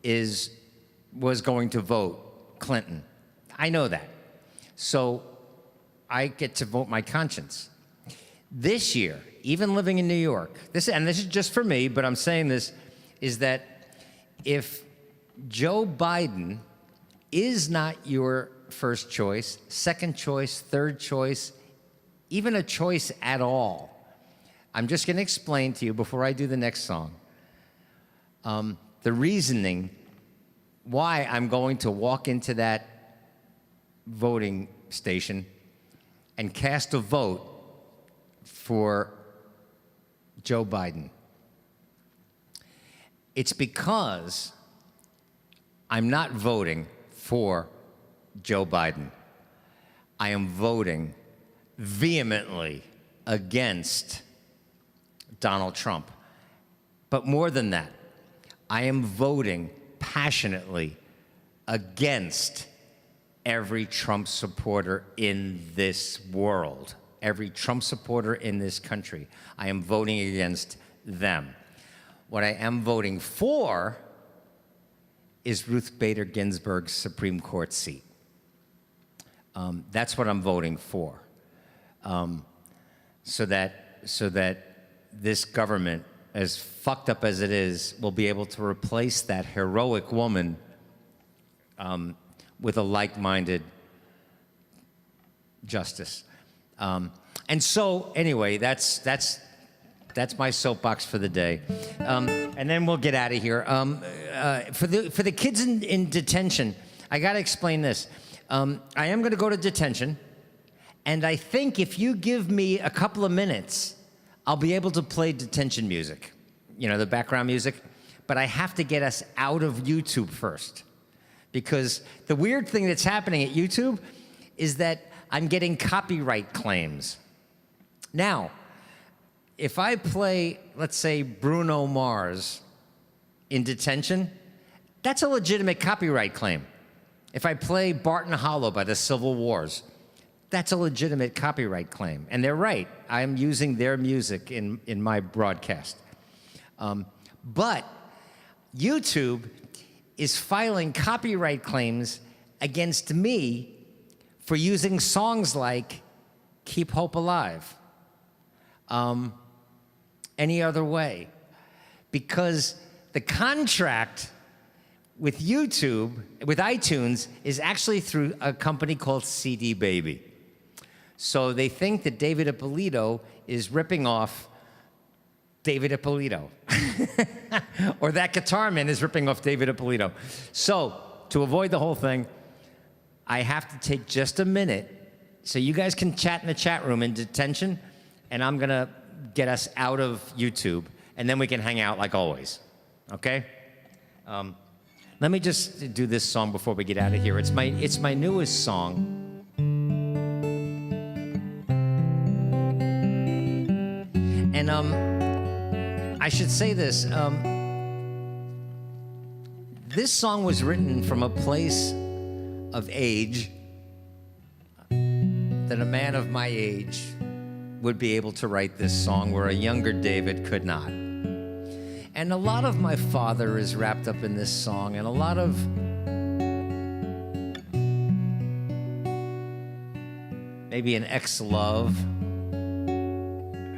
Speaker 2: was going to vote Clinton. I know that. So I get to vote my conscience. This year, even living in New York, this is just for me, but I'm saying this, is that if Joe Biden is not your first choice, second choice, third choice, even a choice at all, I'm just going to explain to you before I do the next song the reasoning why I'm going to walk into that voting station and cast a vote for Joe Biden. It's because I'm not voting for Joe Biden. I am voting vehemently against Donald Trump. But more than that, I am voting passionately against every Trump supporter in this world, every Trump supporter in this country. I am voting against them. What I am voting for is Ruth Bader Ginsburg's Supreme Court seat. That's what I'm voting for, so that this government, as fucked up as it is, will be able to replace that heroic woman with a like-minded justice. And so, anyway, that's my soapbox for the day. And then we'll get out of here. For the kids in detention, I got to explain this. I am going to go to detention, and I think if you give me a couple of minutes, I'll be able to play detention music, the background music. But I have to get us out of YouTube first, because the weird thing that's happening at YouTube is that I'm getting copyright claims. Now, if I play, let's say, Bruno Mars in detention, that's a legitimate copyright claim. If I play Barton Hollow by the Civil Wars, that's a legitimate copyright claim. And they're right. I'm using their music in my broadcast. But YouTube is filing copyright claims against me for using songs like Keep Hope Alive, Any Other Way, because the contract with YouTube, with iTunes, is actually through a company called CD Baby. So they think that David Ippolito is ripping off David Ippolito. Or that guitar man is ripping off David Ippolito. So to avoid the whole thing, I have to take just a minute so you guys can chat in the chat room in detention, and I'm gonna get us out of YouTube, and then we can hang out like always, okay? Let me just do this song before we get out of here. It's my newest song. And I should say this. This song was written from a place of age that a man of my age would be able to write this song where a younger David could not. And a lot of my father is wrapped up in this song, and a lot of maybe an ex-love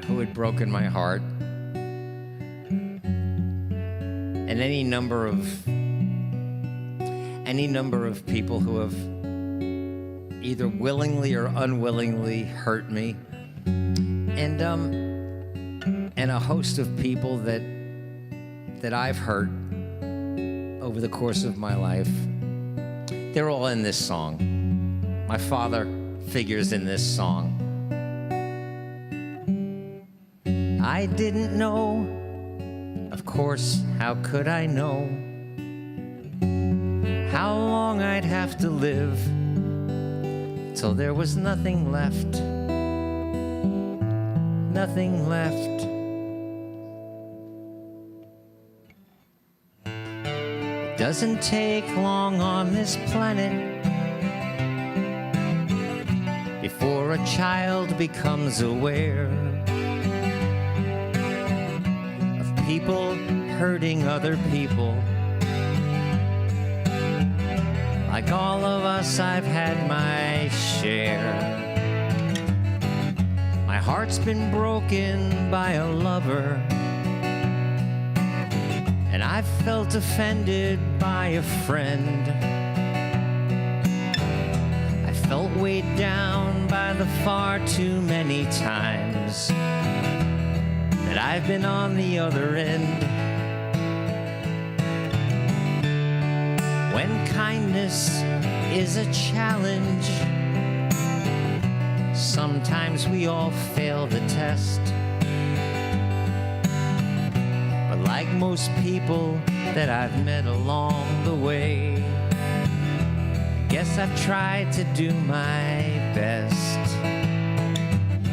Speaker 2: who had broken my heart, and any number of people who have either willingly or unwillingly hurt me, and a host of people that I've hurt over the course of my life. They're all in this song. My father figures in this song. I didn't know of of course, how could I know how long I'd have to live till there was nothing left, nothing left. It doesn't take long on this planet before a child becomes aware of people hurting other people. Like all of us, I've had my share. My heart's been broken by a lover, and I've felt offended by a friend. I felt weighed down by the far too many times that I've been on the other end. When kindness is a challenge, sometimes we all fail the test. But like most people that I've met along the way, I guess I've tried to do my best.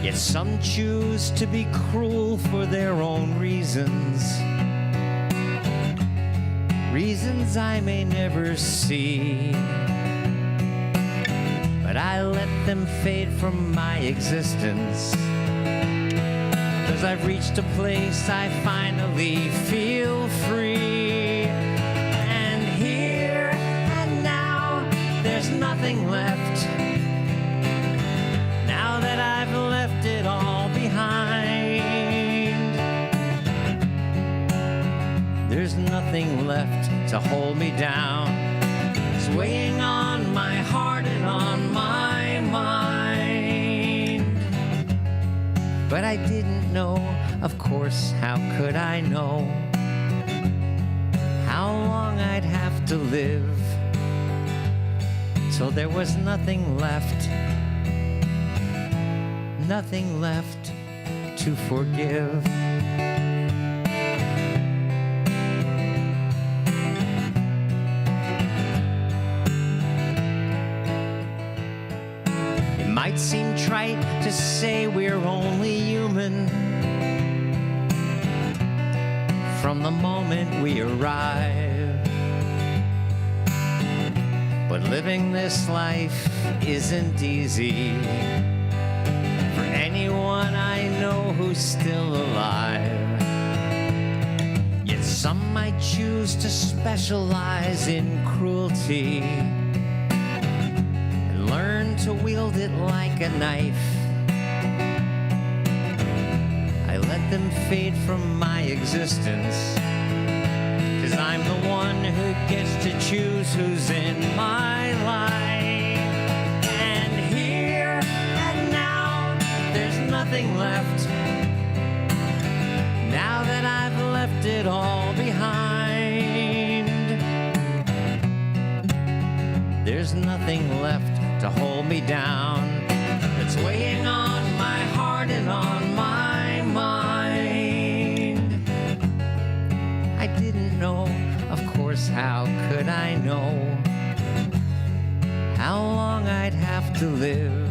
Speaker 2: Yet some choose to be cruel for their own reasons, reasons I may never see. But I let them fade from my existence, 'cause I've reached a place I finally feel free. And here and now, there's nothing left, now that I've left it all behind. There's nothing left to hold me down. It's weighing on my heart and on my mind. But I didn't know, of course, how could I know how long I'd have to live till there was nothing left, nothing left to forgive. Might seem trite to say we're only human from the moment we arrive, but living this life isn't easy for anyone I know who's still alive. Yet some might choose to specialize in cruelty, learn to wield it like a knife. I let them fade from my existence, 'cause I'm the one who gets to choose who's in my life. And here and now, there's nothing left, now that I've left it all behind. There's nothing left to hold me down. It's weighing on my heart and on my mind. I didn't know, of course, how could I know how long I'd have to live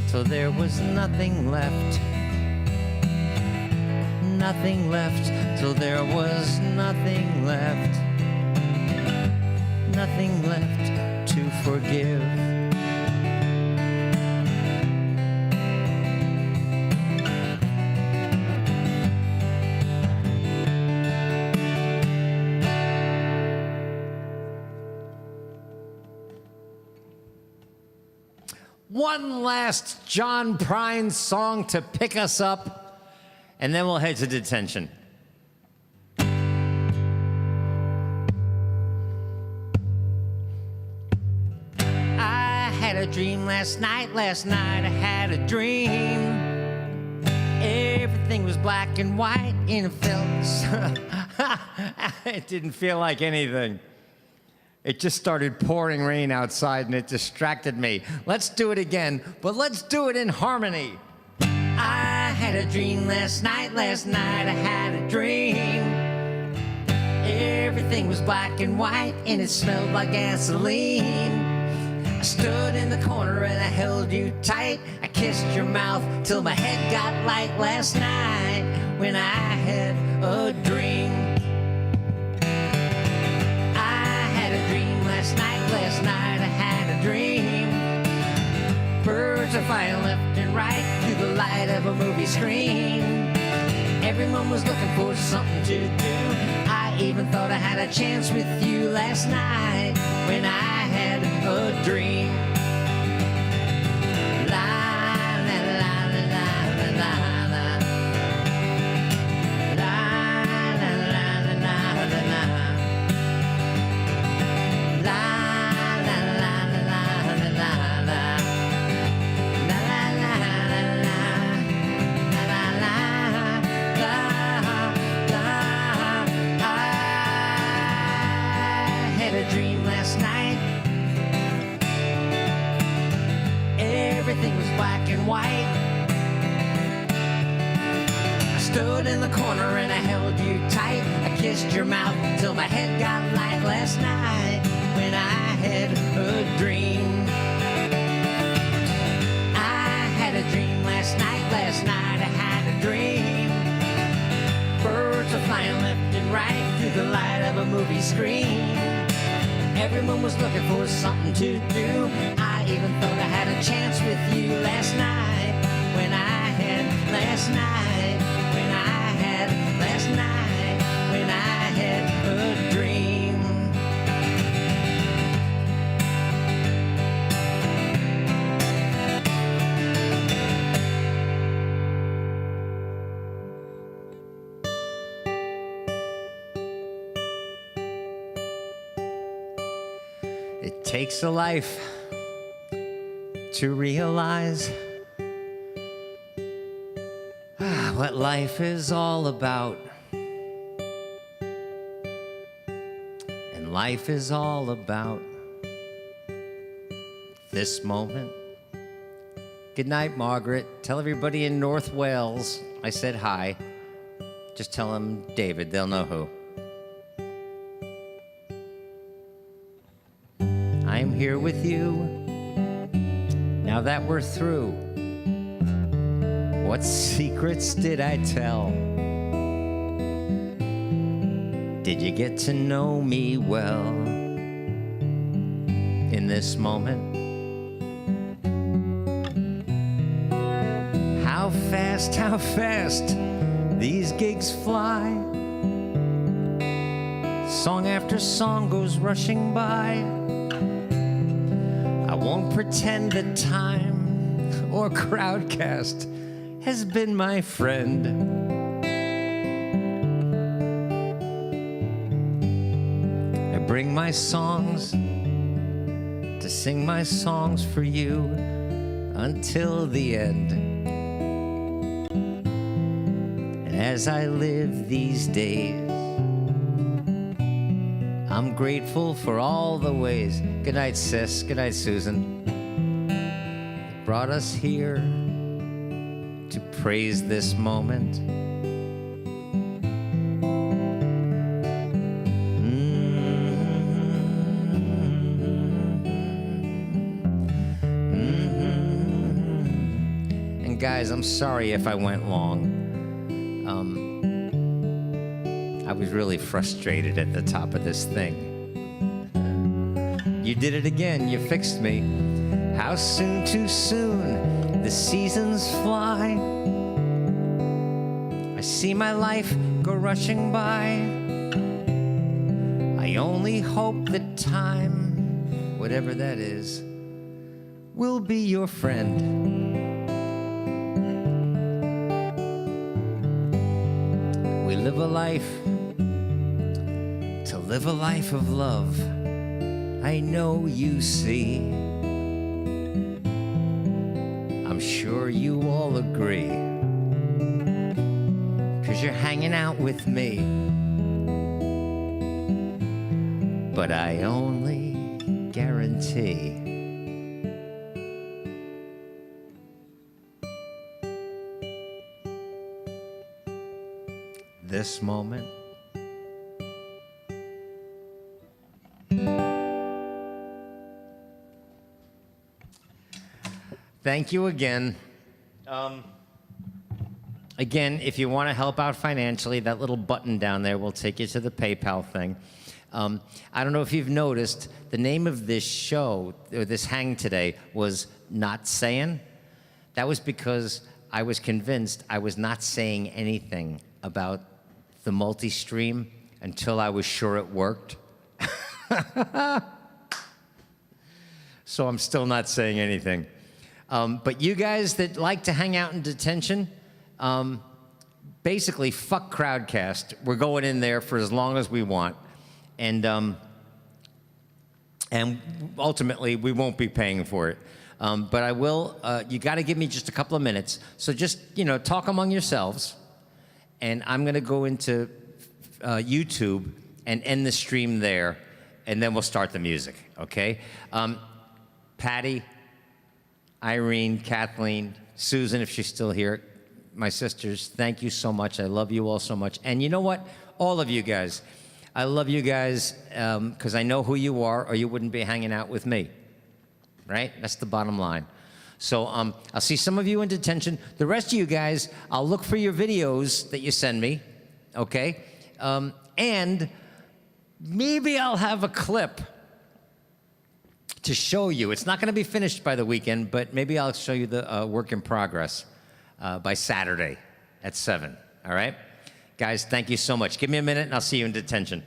Speaker 2: till there was nothing left, nothing left, till there was nothing left, nothing left to forgive. One last John Prine song to pick us up, and then we'll head to detention. I had a dream last night I had a dream. Everything was black and white and it felt it didn't feel like anything. It just started pouring rain outside and it distracted me. Let's do it again, but let's do it in harmony. I had a dream last night I had a dream. Everything was black and white and it smelled like gasoline. I stood in the corner and I held you tight. I kissed your mouth till my head got light last night when I had a dream. I had a dream last night I had a dream. Birds are flying left and right through the light of a movie screen. Everyone was looking for something to do. I even thought I had a chance with you last night when I had a dream. La la la la la la la. La la la la la la la. La la la la la la la. La la la la la. La la la la. I had a dream last night. Everything was black and white. I stood in the corner and I held you tight. I kissed your mouth till my head got light last night when I had a dream. I had a dream last night I had a dream. Birds are flying left and right through the light of a movie screen. Everyone was looking for something to do. I even thought I had a chance with you last night when I had last night when I had last night when I had a dream. It takes a life to realize what life is all about. And life is all about this moment. Good night, Margaret. Tell everybody in North Wales I said hi. Just tell them David, they'll know who. I'm here with you, now that we're through. What secrets did I tell? Did you get to know me well in this moment? How fast these gigs fly. Song after song goes rushing by. I won't pretend that time or Crowdcast has been my friend. I bring my songs to sing my songs for you until the end. And as I live these days, I'm grateful for all the ways. Good night, sis. Good night, Susan. That brought us here to praise this moment. And guys, I'm sorry if I went long. I was really frustrated at the top of this thing. You did it again, you fixed me. How soon, too soon, the seasons fly. I see my life go rushing by. I only hope that time, whatever that is, will be your friend. We live a life to live a life of love. I know you see. I'm sure you all agree, 'cause you're hanging out with me. But I only guarantee this moment. Thank you again. Again, if you want to help out financially, that little button down there will take you to the PayPal thing. I don't know if you've noticed, the name of this show, or this hang today, was Not Saying. That was because I was convinced I was not saying anything about the multi-stream until I was sure it worked. So I'm still not saying anything. But you guys that like to hang out in detention, basically, fuck Crowdcast. We're going in there for as long as we want. And ultimately, we won't be paying for it. But I will, you got to give me just a couple of minutes. So just, talk among yourselves. And I'm going to go into YouTube and end the stream there. And then we'll start the music, okay? Patty, Irene, Kathleen, Susan, if she's still here, my sisters, thank you so much. I love you all so much. And you know what? All of you guys, I love you guys because I know who you are, or you wouldn't be hanging out with me, right? That's the bottom line. So I'll see some of you in detention. The rest of you guys, I'll look for your videos that you send me, okay? And maybe I'll have a clip to show you. It's not going to be finished by the weekend, but maybe I'll show you the work in progress by Saturday at 7, all right? Guys, thank you so much. Give me a minute, and I'll see you in detention.